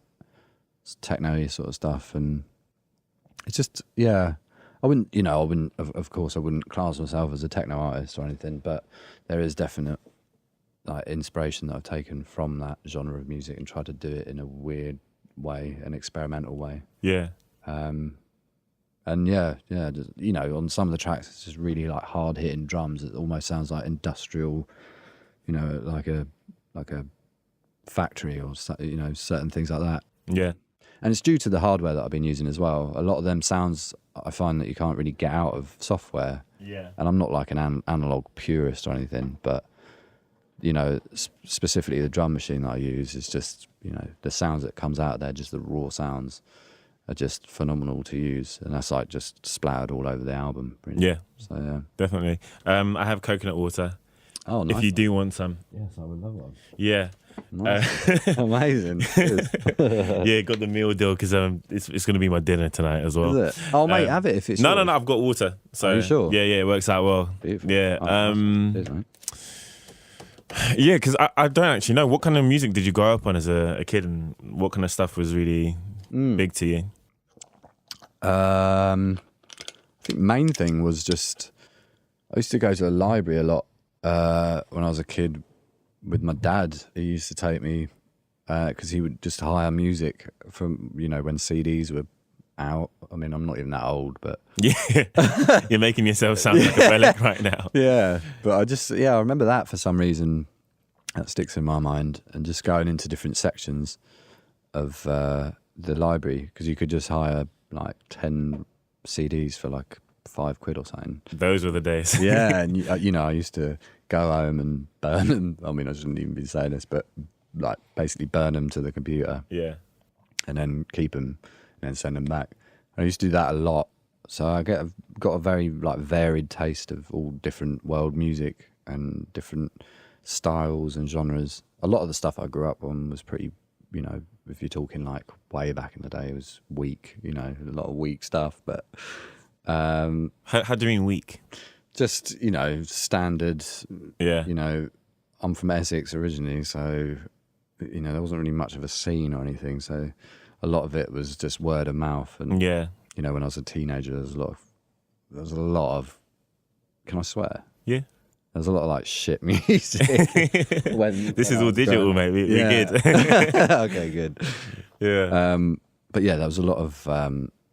techno-y sort of stuff, and it's just, yeah, of course I wouldn't class myself as a techno artist or anything, but there is definite like inspiration that I've taken from that genre of music and tried to do it in a weird way, an experimental way. Yeah. And yeah, just, you know, on some of the tracks, it's just really like hard hitting drums. It almost sounds like industrial, you know, like a factory or, you know, certain things like that. Yeah. And it's due to the hardware that I've been using as well. A lot of them sounds I find that you can't really get out of software. Yeah. And I'm not like an analog purist or anything, but you know, specifically the drum machine that I use is just, you know, the sounds that comes out there, just the raw sounds are just phenomenal to use, and that's like just splattered all over the album. Really. Yeah, so yeah, definitely. I have coconut water. Oh, nice. If you do want some. Yes, I would love one. Yeah. Nice. Amazing. Yeah, got the meal deal because it's going to be my dinner tonight as well. Is it? Oh, mate, have it if it's No, I've got water. So are you sure? Yeah, it works out well. Beautiful. Yeah. Cheers, mate. Yeah, because I don't actually know. What kind of music did you grow up on as a kid, and what kind of stuff was really big to you? I think main thing was just I used to go to the library a lot when I was a kid with my dad. He used to take me because he would just hire music from, you know, when CDs were out. I mean, I'm not even that old, but yeah, you're making yourself sound like a relic right now. Yeah, but I remember that for some reason that sticks in my mind, and just going into different sections of the library because you could just hire like 10 CDs for like £5 or something. Those were the days. Yeah, and you know, I used to go home and burn them. I mean, I shouldn't even be saying this, but like basically burn them to the computer. Yeah, and then keep them and then send them back. I used to do that a lot, so I got a very like varied taste of all different world music and different styles and genres. A lot of the stuff I grew up on was pretty, you know, if you're talking like way back in the day, it was weak, you know, a lot of weak stuff. But how do you mean weak? just, you know, standard. Yeah. You know, I'm from Essex originally, so, you know, there wasn't really much of a scene or anything. So a lot of it was just word of mouth. And, Yeah. you know, when I was a teenager, there was a lot of, can I swear? Yeah. There's a lot of like shit music. This is all digital, mate. We're good. Okay, good. Yeah. But yeah, there was a lot of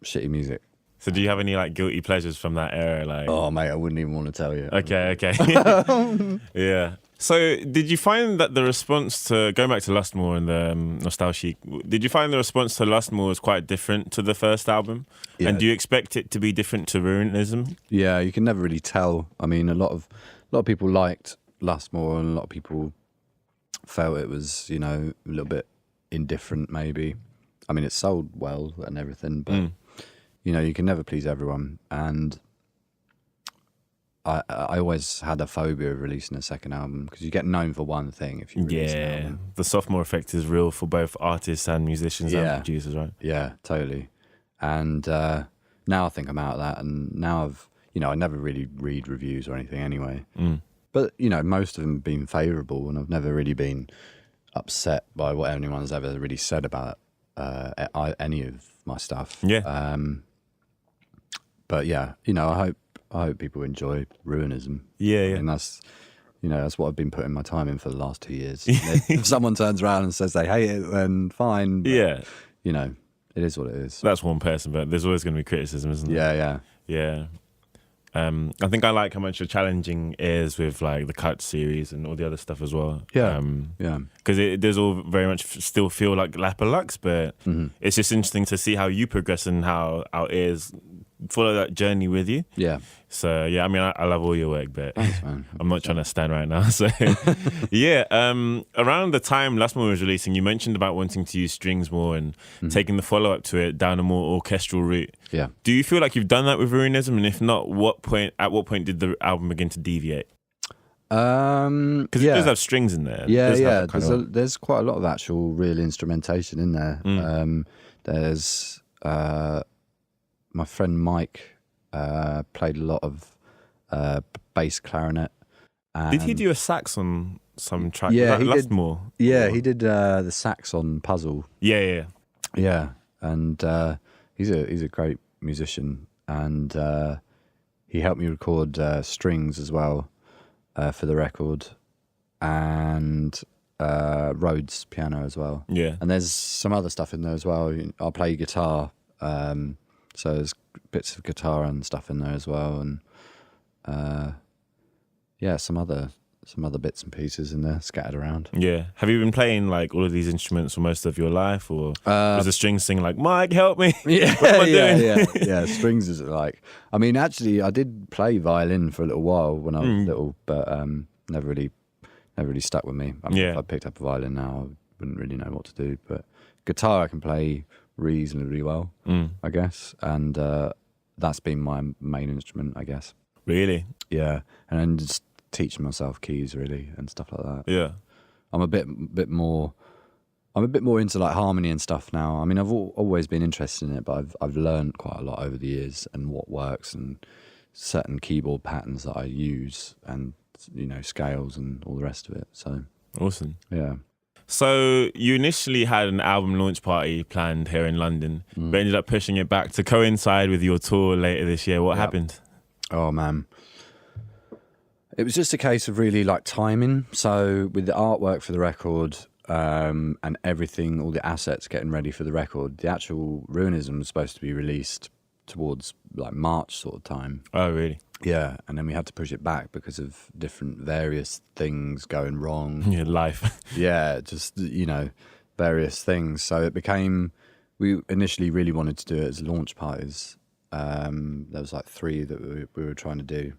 shitty music. So do you have any like guilty pleasures from that era? Like, Oh, mate, I wouldn't even want to tell you. okay. Yeah. So did you find that the response to, going back to Lustmore and the Nostalchic, did you find the response to Lustmore was quite different to the first album? Yeah. And do you expect it to be different to Ruinism? Yeah, you can never really tell. I mean, a lot of people liked Lustmore, and a lot of people felt it was, you know, a little bit indifferent maybe. I mean, it sold well and everything, but you know, you can never please everyone. And I always had a phobia of releasing a second album because you get known for one thing if you release an album. The sophomore effect is real for both artists and musicians and producers, right? Yeah, totally. And now I think I'm out of that, and now I never really read reviews or anything anyway. But, you know, most of them have been favourable, and I've never really been upset by what anyone's ever really said about any of my stuff. Yeah. But yeah, you know, I hope people enjoy Ruinism. Yeah. And that's, you know, that's what I've been putting my time in for the last 2 years. If someone turns around and says they hate it, then fine. But, Yeah. you know, it is what it is. That's one person, but there's always going to be criticism, isn't there? Yeah. I think I like how much you're challenging is with like the Cuts series and all the other stuff as well. Yeah. Because it does all very much still feel like Lapalux, but it's just interesting to see how you progress and how our ears follow that journey with you. Yeah. So yeah, I mean, I love all your work, but Thanks, man. I'm not trying to stand right now. So yeah, around the time Lustmore was releasing, you mentioned about wanting to use strings more and taking the follow-up to it down a more orchestral route. Yeah. Do you feel like you've done that with Ruinism? And if not, at what point did the album begin to deviate? Because it does have strings in there. Yeah. There's quite a lot of actual real instrumentation in there. There's my friend Mike played a lot of bass clarinet. Did he do a sax on some track? Yeah, he did. Lustmore? Yeah, he did the sax on Puzzle. Yeah. And he's a great musician, and he helped me record strings as well for the record, and Rhodes piano as well. Yeah, and there's some other stuff in there as well. I play guitar, so there's bits of guitar and stuff in there as well, and some other bits and pieces in there scattered around. Yeah. Have you been playing like all of these instruments for most of your life, or was the strings thing like, Mike, help me? Yeah, what am I doing? Yeah. Strings is like, I mean, actually, I did play violin for a little while when I was little, but never never really stuck with me. I mean, if I picked up a violin now, I wouldn't really know what to do. But guitar I can play reasonably well, I guess. And that's been my main instrument, I guess. Really? Yeah. And then just teaching myself keys, really, and stuff like that. Yeah. I'm a bit more into like harmony and stuff now. I mean, I've always been interested in it, but I've learned quite a lot over the years and what works and certain keyboard patterns that I use and, you know, scales and all the rest of it. So awesome. Yeah. So you initially had an album launch party planned here in London, but ended up pushing it back to coincide with your tour later this year. What happened? Oh man, it was just a case of really like timing. So with the artwork for the record and everything, all the assets getting ready for the record, the actual Ruinism was supposed to be released towards like March sort of time. Oh really? Yeah, and then we had to push it back because of different various things going wrong. Yeah, life. Yeah, just, you know, various things. So it became, we initially really wanted to do it as launch parties. There was like 3 that we were trying to do.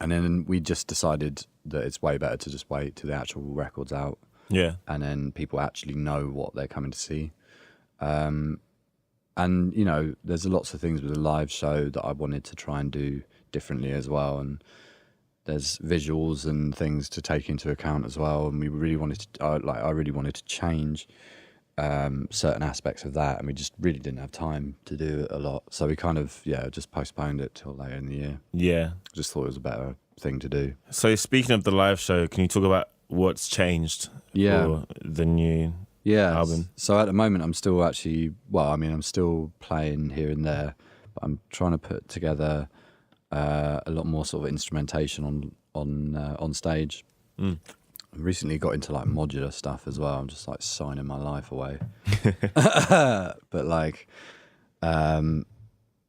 And then we just decided that it's way better to just wait till the actual record's out. Yeah. And then people actually know what they're coming to see. And, you know, there's lots of things with the live show that I wanted to try and do differently as well, and there's visuals and things to take into account as well, and we really wanted to I really wanted to change certain aspects of that, and we just really didn't have time to do it a lot, so we kind of just postponed it till later in the year. Yeah, just thought it was a better thing to do. So speaking of the live show, can you talk about what's changed for the new album? So at the moment I'm still I'm still playing here and there, but I'm trying to put together a lot more sort of instrumentation on stage. I recently got into like modular stuff as well. I'm just like signing my life away. But like,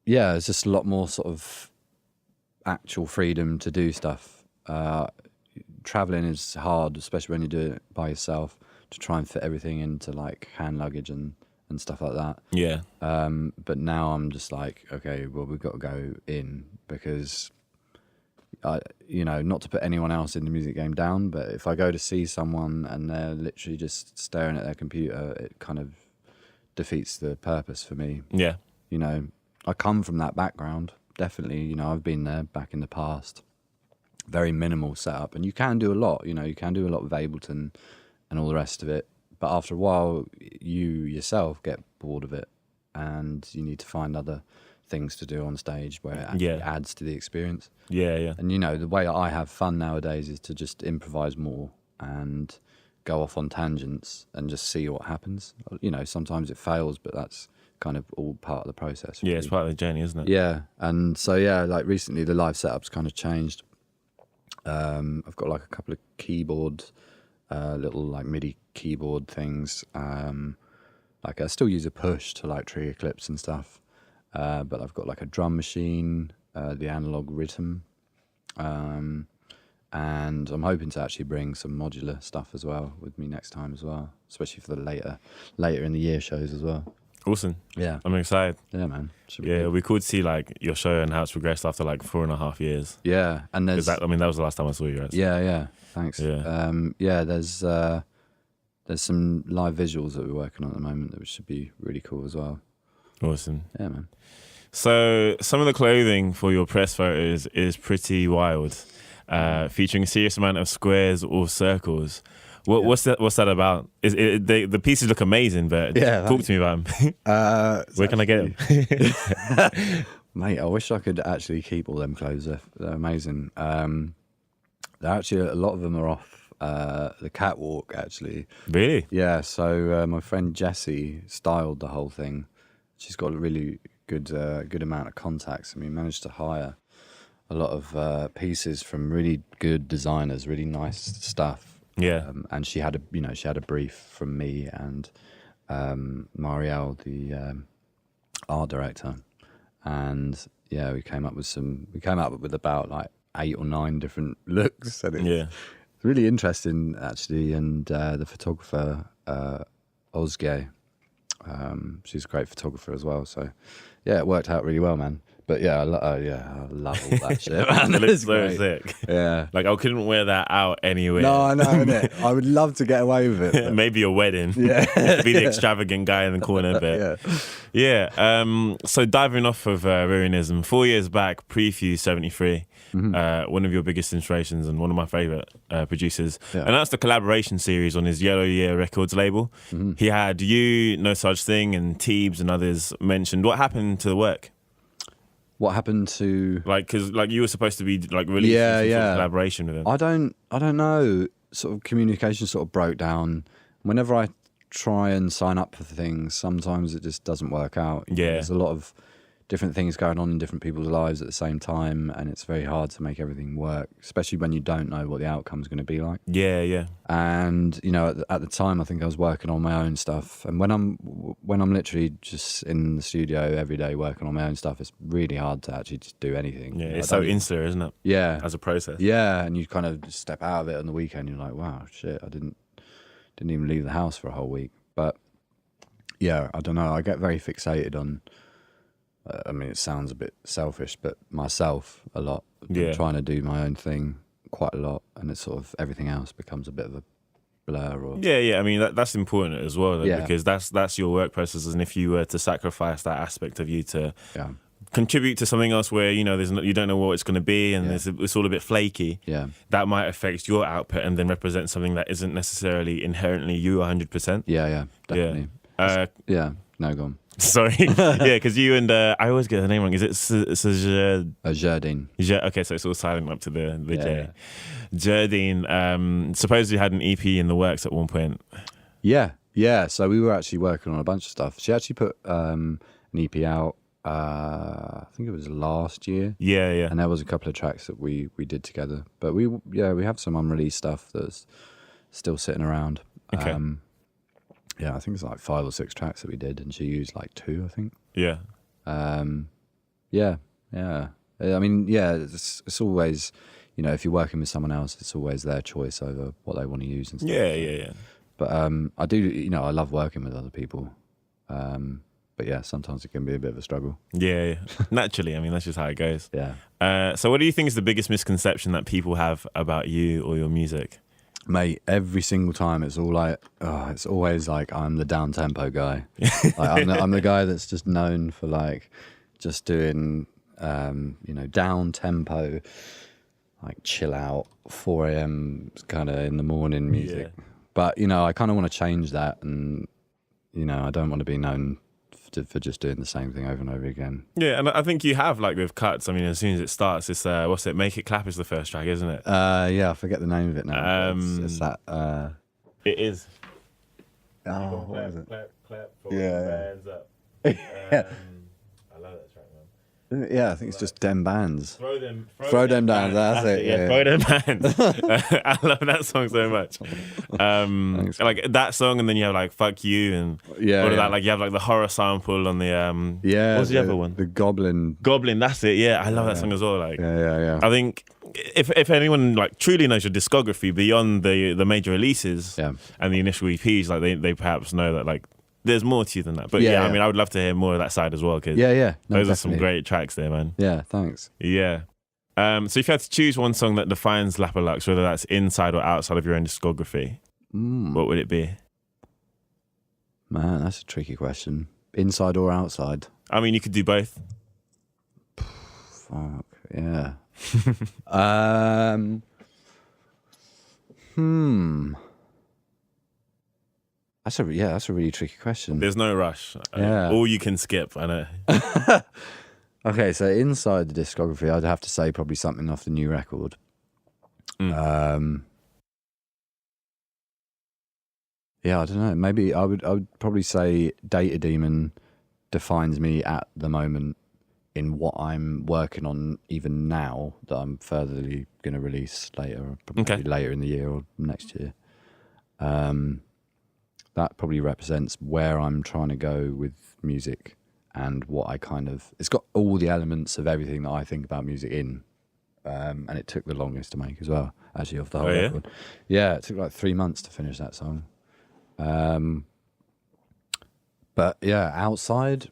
it's just a lot more sort of actual freedom to do stuff. Traveling is hard, especially when you do it by yourself, to try and fit everything into like hand luggage and stuff like that. Yeah. But now I'm just like, okay, well, we've got to go in, because not to put anyone else in the music game down, but if I go to see someone and they're literally just staring at their computer, it kind of defeats the purpose for me. Yeah. You know, I come from that background, definitely. You know, I've been there back in the past. Very minimal setup, and you can do a lot. You know, you can do a lot with Ableton and all the rest of it. But after a while, you yourself get bored of it, and you need to find other things to do on stage where it actually adds to the experience. Yeah. And, you know, the way I have fun nowadays is to just improvise more and go off on tangents and just see what happens. You know, sometimes it fails, but that's kind of all part of the process. Really. Yeah, it's part of the journey, isn't it? Yeah. And so, like recently the live setup's kind of changed. I've got like a couple of keyboard little like MIDI keyboard things. Like I still use a push to like trigger clips and stuff, but I've got like a drum machine, the analog rhythm, and I'm hoping to actually bring some modular stuff as well with me next time as well, especially for the later in the year shows as well. Awesome. Yeah, I'm excited. Yeah, man. It'll be cool to see like your show and how it's progressed after like 4.5 years. Yeah, and there's that was the last time I saw you guys. Yeah. Thanks. Yeah. There's some live visuals that we're working on at the moment that should be really cool as well. Awesome. Yeah, man. So some of the clothing for your press photos is pretty wild, featuring a serious amount of squares or circles. What's that about? The pieces look amazing, but talk to me about them. Where can I get them? Mate, I wish I could actually keep all them clothes. They're amazing. They're actually, a lot of them are off the catwalk, actually. Really? Yeah, so my friend Jessie styled the whole thing. She's got a really good amount of contacts, and we managed to hire a lot of pieces from really good designers, really nice stuff. Yeah. And she had a brief from me and Marielle, the art director, and we came up with about like 8 or 9 different looks, and it's really interesting actually. And the photographer Ozge, she's a great photographer as well, so it worked out really well, man. But yeah, I love all that shit, man. It looks It's so great. sick. Yeah. Like I couldn't wear that out anywhere. No, I know, innit? I would love to get away with it. but- Maybe a wedding. Yeah. Be the extravagant guy in the corner. But Yeah. so diving off of Ruinism, 4 years back, Prefuse 73, one of your biggest inspirations and one of my favorite producers. Yeah. And that's the collaboration series on his Yellow Year Records label. He had you, No Such Thing, and Teebs and others mentioned. What happened to the work? What happened to? Like, because like you were supposed to be like releasing some sort of collaboration with him. I don't know. Sort of communication sort of broke down. Whenever I try and sign up for things, sometimes it just doesn't work out. Yeah. There's a lot of different things going on in different people's lives at the same time, and it's very hard to make everything work, especially when you don't know what the outcome's going to be like. Yeah. And you know, at the time, I think I was working on my own stuff. And when I'm literally just in the studio every day working on my own stuff, it's really hard to actually just do anything. Yeah, You know, it's so insular, isn't it? Yeah, As a process. yeah, and you kind of just step out of it on the weekend. You're like, wow, shit, I didn't even leave the house for a whole week. But yeah, I don't know. I get very fixated on. I mean, it sounds a bit selfish, but myself a lot. Yeah. I'm trying to do my own thing quite a lot, and it's sort of everything else becomes a bit of a blur. Or Yeah. I mean, that's important as well, though, Yeah. because that's your work process. And if you were to sacrifice that aspect of you to yeah, contribute to something else where you know you don't know what it's going to be, and Yeah. it's all a bit flaky, yeah, that might affect your output and then represent something that isn't necessarily inherently you 100%. yeah, definitely. Yeah, no, go on. Sorry, yeah, because you and I always get the name wrong. Is it Jardine. Okay, so it's all silent up to the Yeah, J. Jardine supposedly had an EP in the works at one point. Yeah. So we were actually working on a bunch of stuff. She actually put an EP out. I think it was last year. Yeah. And there was a couple of tracks that we did together. But we have some unreleased stuff that's still sitting around. Okay. Yeah, I think it's like 5 or 6 tracks that we did, and she used like 2, I think. Yeah. Yeah. I mean, yeah, it's always, you know, if you're working with someone else, it's always their choice over what they want to use and stuff. Yeah. But I do, you know, I love working with other people. But yeah, sometimes it can be a bit of a struggle. Yeah. Naturally, I mean, that's just how it goes. Yeah. So what do you think is the biggest misconception that people have about you or your music? Mate, every single time it's always like I'm the down tempo guy. Like, I'm the guy that's just known for like just doing you know, down tempo, like chill out 4 a.m. kind of in the morning music. Yeah. But you know, I kind of want to change that, and you know, I don't want to be known for just doing the same thing over and over again. Yeah, and I think you have, like with Cuts, I mean, as soon as it starts, it's what's it? Make It Clap is the first track, isn't it? Yeah, I forget the name of it now. It's that. It is. Oh, what is it? Clap, Yeah. hands up. Yeah. I love that track, man. Yeah, I think it's just Dem Bands. Throw them down. That's it. Yeah. Throw them bands. I love that song so much. Thanks. Like that song, and then you have like "Fuck You" and Yeah, all of yeah. that. Like you have like the horror sample on the Yeah. What's the other one? The Goblin. Goblin. That's it. Yeah, I love that song as well. Like, Yeah. I think if anyone like truly knows your discography beyond the major releases Yeah. and the initial EPs, like they perhaps know that like there's more to you than that. But yeah, I mean, I would love to hear more of that side as well, because Yeah. No, those are some definitely. great tracks there, man. Yeah, thanks. Yeah. So if you had to choose one song that defines Lapalux, whether that's inside or outside of your own discography, what would it be? Man, that's a tricky question. Inside or outside? I mean, you could do both. Fuck, yeah. That's a really tricky question. There's no rush. Yeah. Or you can skip, I know. Okay, so inside the discography, I'd have to say probably something off the new record. Yeah, I don't know. Maybe I would probably say Data Demon defines me at the moment in what I'm working on even now that I'm furtherly going to release later, probably later in the year or next year. That probably represents where I'm trying to go with music and what I kind of... It's got all the elements of everything that I think about music in. And it took the longest to make as well, actually, off the whole record. Yeah, it took like 3 months to finish that song. But yeah, outside,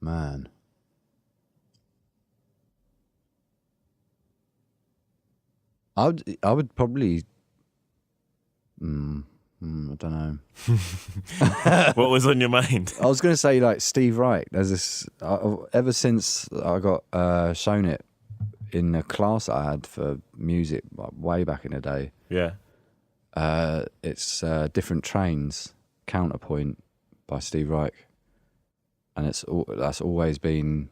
man, I would probably. I don't know. What was on your mind? I was going to say like Steve Reich. There's this. Ever since I got shown it in a class I had for music like, way back in the day. Yeah. It's Different Trains, Counterpoint by Steve Reich, and that's always been.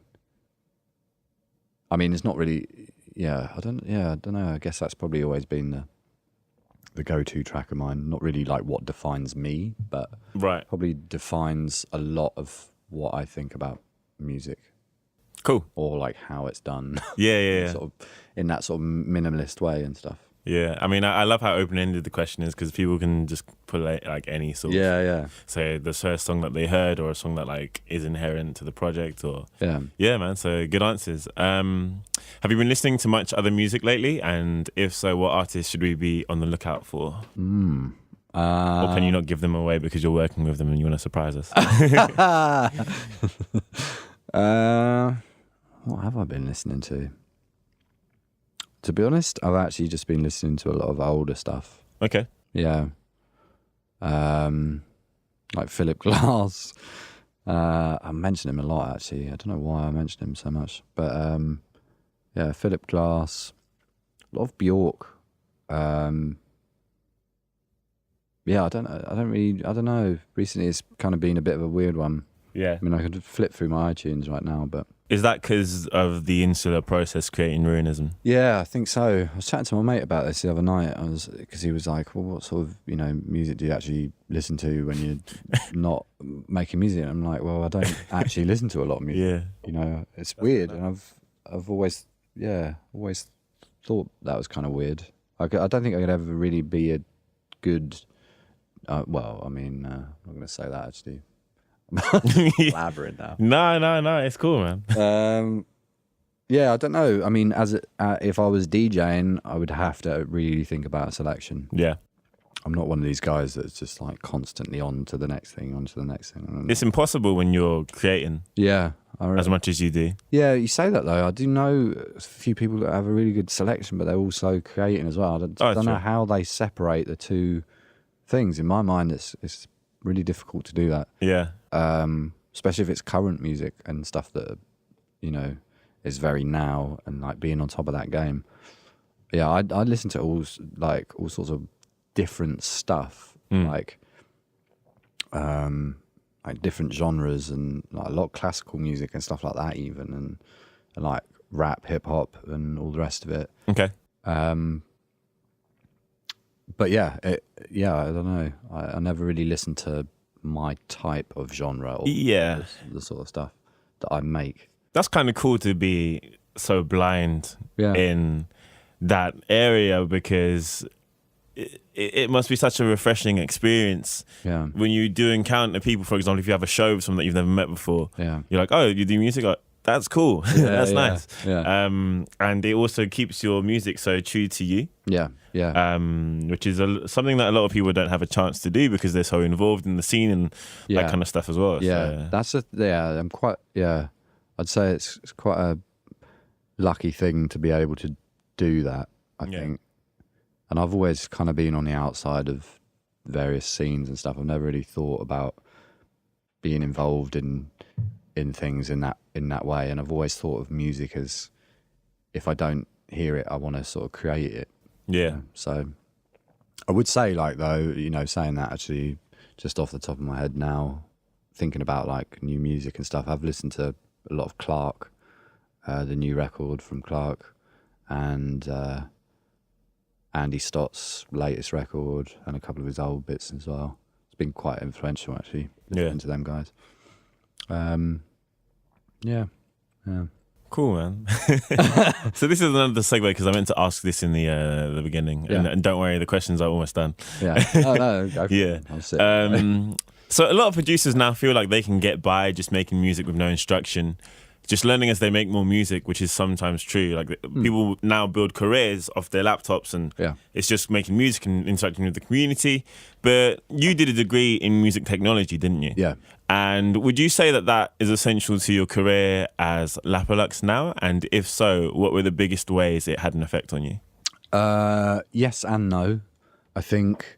I mean, it's not really. I don't know. I guess that's probably always been the go-to track of mine. Not really like what defines me, but probably defines a lot of what I think about music. Cool. Or like how it's done. Yeah. Sort of in that sort of minimalist way and stuff. Yeah, I mean, I love how open-ended the question is because people can just put like any sort of say the first song that they heard or a song that like is inherent to the project or yeah, man. So good answers. Have you been listening to much other music lately? And if so, what artists should we be on the lookout for? Or can you not give them away because you're working with them and you want to surprise us? What have I been listening to? To be honest, I've actually just been listening to a lot of older stuff. Okay. Yeah. Like Philip Glass. I mention him a lot, actually. I don't know why I mention him so much. But, yeah, Philip Glass. A lot of Bjork. Yeah, I don't know. Recently it's kind of been a bit of a weird one. Yeah. I mean, I could flip through my iTunes right now, but... Is that because of the insular process creating Ruinism? Yeah, I think so. I was chatting to my mate about this the other night. Because he was like, well, what sort of, music do you actually listen to when you're not making music? And I'm like, well, I don't actually listen to a lot of music. Yeah. It's weird. And I've always thought that was kind of weird. I don't think I could ever really be a good... I'm not going to say that, actually. Blabbering now. No, it's cool, man. Yeah, I don't know. I mean, if I was DJing, I would have to really think about a selection. Yeah. I'm not one of these guys that's just like constantly on to the next thing. It's impossible when you're creating. Yeah. As much as you do. Yeah, you say that though. I do know a few people that have a really good selection, but they're also creating as well. I don't know how they separate the two things. In my mind, it's really difficult to do that. Yeah. Especially if it's current music and stuff that, is very now and like being on top of that game. Yeah, I listen to all sorts of different stuff, like different genres and like a lot of classical music and stuff like that even, and like rap, hip hop and all the rest of it. Okay. But yeah, I don't know. I never really listened to my type of genre or the sort of stuff that I make. That's kind of cool to be so blind in that area because it must be such a refreshing experience when you do encounter people. For example, if you have a show with someone that you've never met before, you're like, oh, you do music? Like, that's cool. That's nice. Yeah. And it also keeps your music so true to you. Yeah. Which is something that a lot of people don't have a chance to do because they're so involved in the scene and that kind of stuff as well. Yeah, so. I'm quite. Yeah, I'd say it's quite a lucky thing to be able to do that. I think, and I've always kind of been on the outside of various scenes and stuff. I've never really thought about being involved in things in that way, and I've always thought of music as if I don't hear it, I want to sort of create it. Yeah. So I would say, like, though, saying that, actually, just off the top of my head now, thinking about like new music and stuff, I've listened to a lot of Clark, the new record from Clark, and Andy Stott's latest record, and a couple of his old bits as well. It's been quite influential, actually, listening to them guys. Yeah. Cool, man. So this is another segue because I meant to ask this in the beginning, and don't worry, the questions are almost done. Yeah. Oh no. Go for it. I'll sit. So a lot of producers now feel like they can get by just making music with no instruction, just learning as they make more music, which is sometimes true. Like people now build careers off their laptops, and it's just making music and interacting with the community. But you did a degree in music technology, didn't you? Yeah. And would you say that is essential to your career as Lapalux now? And if so, what were the biggest ways it had an effect on you? Yes and no. I think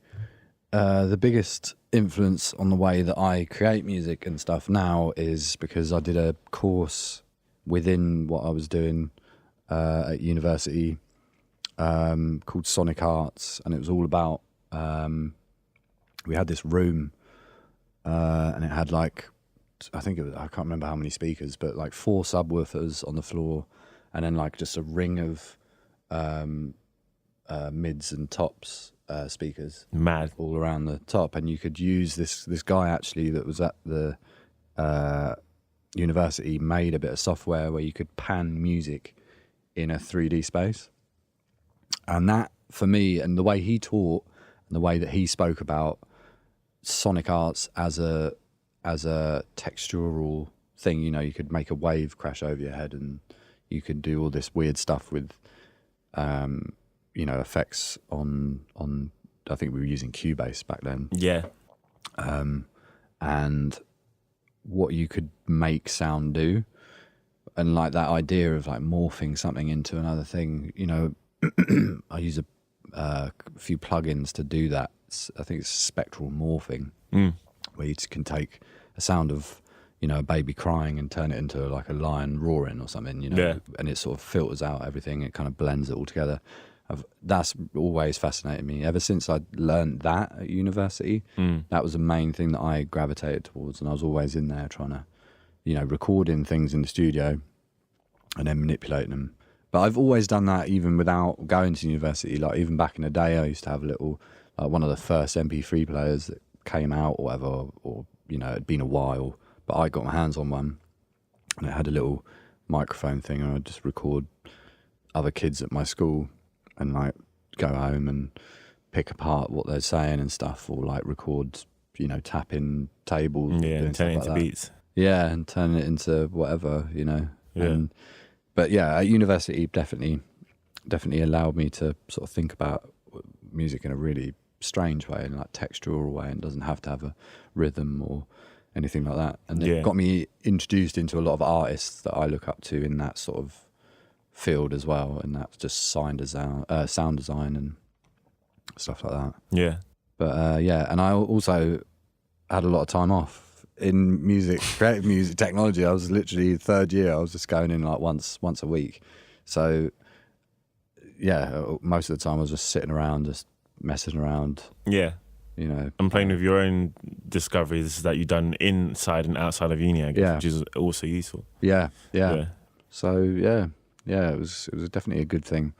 the biggest influence on the way that I create music and stuff now is because I did a course within what I was doing at university called Sonic Arts, and it was all about we had this room and it had like, I can't remember how many speakers, but like 4 subwoofers on the floor, and then like just a ring of mids and tops speakers, mad, all around the top. And you could use this guy actually that was at the university made a bit of software where you could pan music in a 3D space. And that, for me, and the way he taught and the way that he spoke about sonic arts as a textural thing, you know, you could make a wave crash over your head, and you could do all this weird stuff with you know, effects on I think we were using Cubase back then. Yeah. And what you could make sound do, and like that idea of like morphing something into another thing, you know. I use a few plugins to do that. I think it's spectral morphing, where you can take a sound of, you know, a baby crying and turn it into like a lion roaring or something, you know, yeah. And it sort of filters out everything. It kind of blends it all together. That's always fascinated me. Ever since I learned that at university, that was the main thing that I gravitated towards, and I was always in there trying to, you know, recording things in the studio and then manipulating them. But I've always done that even without going to university. Like even back in the day, I used to have a little, like one of the first MP3 players that came out or whatever, or you know, it'd been a while, but I got my hands on one, and it had a little microphone thing, and I'd just record other kids at my school and like go home and pick apart what they're saying and stuff, or like record, you know, tapping tables. Yeah, and turn it into beats. Yeah, and turn it into whatever, you know. Yeah. But yeah, at university, definitely allowed me to sort of think about music in a really strange way, in like textural way, and doesn't have to have a rhythm or anything like that. And it got me introduced into a lot of artists that I look up to in that sort of field as well, and that's just sound design and stuff like that. Yeah. But yeah, and I also had a lot of time off in music, creative music technology. I was literally third year. I was just going in like once a week. So yeah, most of the time I was just sitting around, just messing around. Yeah. You know, I'm playing with your own discoveries that you've done inside and outside of uni, I guess, which is also useful. Yeah. So yeah, it was definitely a good thing.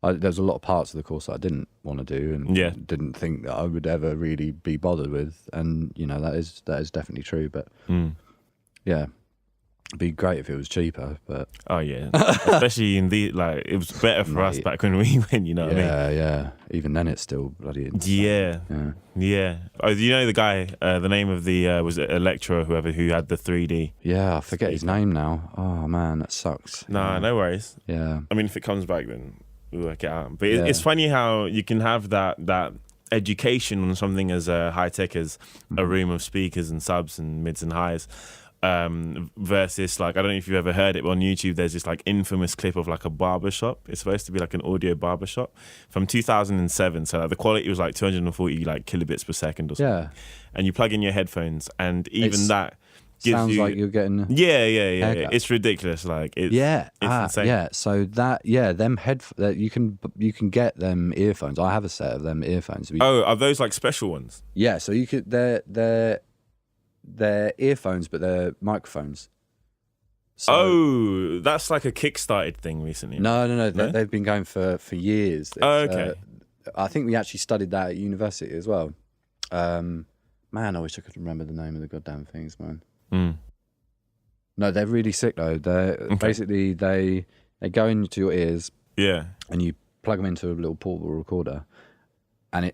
There's a lot of parts of the course that I didn't want to do, and didn't think that I would ever really be bothered with, and you know that is definitely true. But yeah, it'd be great if it was cheaper. But oh yeah, especially in the like, it was better for us back when we went. You know what I mean? Yeah. Even then, it's still bloody insane. Yeah. Oh, you know the guy? The name of the was it a lecturer, whoever, who had the 3D? Yeah, I forget his name now. Oh man, that sucks. Nah, no worries. Yeah. I mean, if it comes back, then we'll work it out. But it's funny how you can have that education on something as high tech as a room of speakers and subs and mids and highs, versus like, I don't know if you've ever heard it, but on YouTube there's this like infamous clip of like a barbershop. It's supposed to be like an audio barbershop from 2007. So like, the quality was like 240 like kilobits per second or something. Yeah. And you plug in your headphones, and even that sounds like you're getting yeah. It's ridiculous. Like it's insane. Yeah. So that them you can get them earphones. I have a set of them earphones. Are those like special ones? Yeah. So you could they're earphones, but they're microphones. So, that's like a kickstarted thing recently. No. They've been going for years. Okay. I think we actually studied that at university as well. Man, I wish I could remember the name of the goddamn things, man. No, they're really sick though. They're basically they go into your ears. Yeah. And you plug them into a little portable recorder, and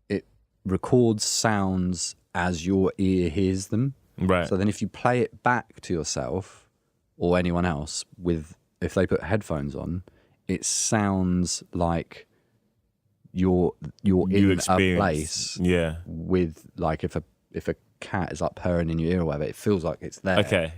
it records sounds as your ear hears them. Right. So then if you play it back to yourself or anyone else if they put headphones on, it sounds like you're in a place. Yeah. With like if a cat is like purring in your ear or whatever, it feels like it's there. Okay.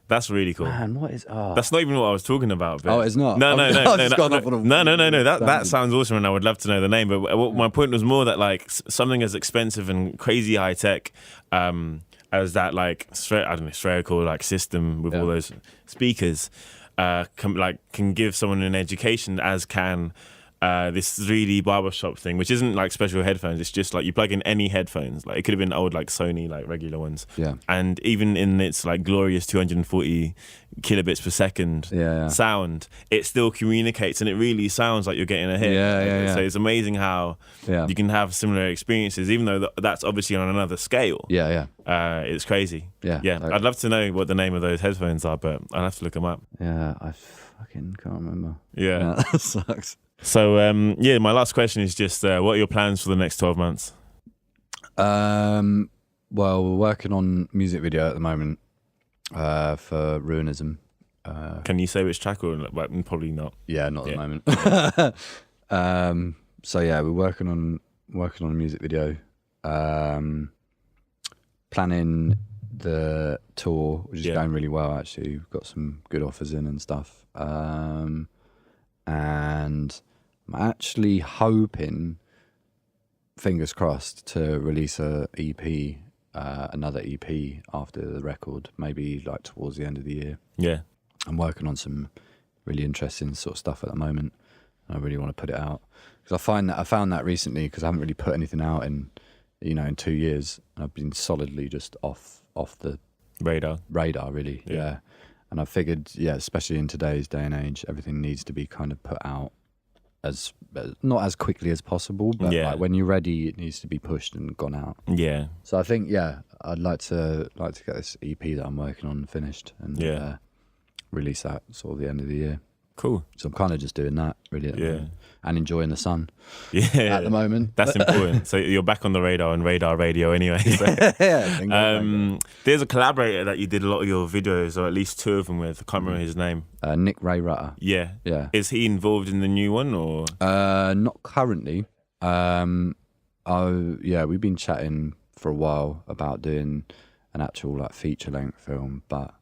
That's really cool. Man, what is? Oh, That's not even what I was talking about. But oh, it's not. No. No. That sounds awesome, and I would love to know the name. But my point was more that like something as expensive and crazy high tech as that, like spherical like system with all those speakers, can give someone an education, as can this 3D barbershop thing, which isn't like special headphones. It's just like you plug in any headphones. Like it could have been old like Sony like regular ones. Yeah. And even in its like glorious 240 kilobits per second sound, it still communicates, and it really sounds like you're getting a hit. Yeah. So it's amazing how you can have similar experiences, even though that's obviously on another scale. Yeah. It's crazy. Yeah. Like, I'd love to know what the name of those headphones are, but I'll have to look them up. Yeah, I fucking can't remember. Yeah. That sucks. So, my last question is just, what are your plans for the next 12 months? Well, we're working on music video at the moment for Ruinism. Can you say which track, or probably not? Yeah, not at the moment. So yeah, we're working on a music video, planning the tour, which is going really well actually. We've got some good offers in and stuff. And I'm actually hoping, fingers crossed, to release a EP, another EP after the record, maybe like towards the end of the year. Yeah. I'm working on some really interesting sort of stuff at the moment. I really want to put it out because I found that recently, because I haven't really put anything out in 2 years, and I've been solidly just off the radar really. Yeah. And I figured, especially in today's day and age, everything needs to be kind of put out as not as quickly as possible, but like when you're ready, it needs to be pushed and gone out. Yeah. So I think, I'd like to get this EP that I'm working on finished and release that sort of the end of the year. Cool. So I'm kind of just doing that really at the moment, and enjoying the sun at the moment. That's important. So you're back on the radar and radar radio anyway. So. There's a collaborator that you did a lot of your videos, or at least 2 of them with. I can't remember his name. Nick Ray Rutter. Yeah. Is he involved in the new one, or? Not currently. We've been chatting for a while about doing an actual like feature length film, but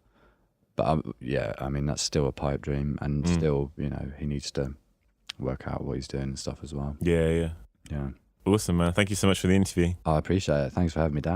I mean, that's still a pipe dream, and still, he needs to work out what he's doing and stuff as well. Yeah. Awesome, man. Thank you so much for the interview. I appreciate it. Thanks for having me down.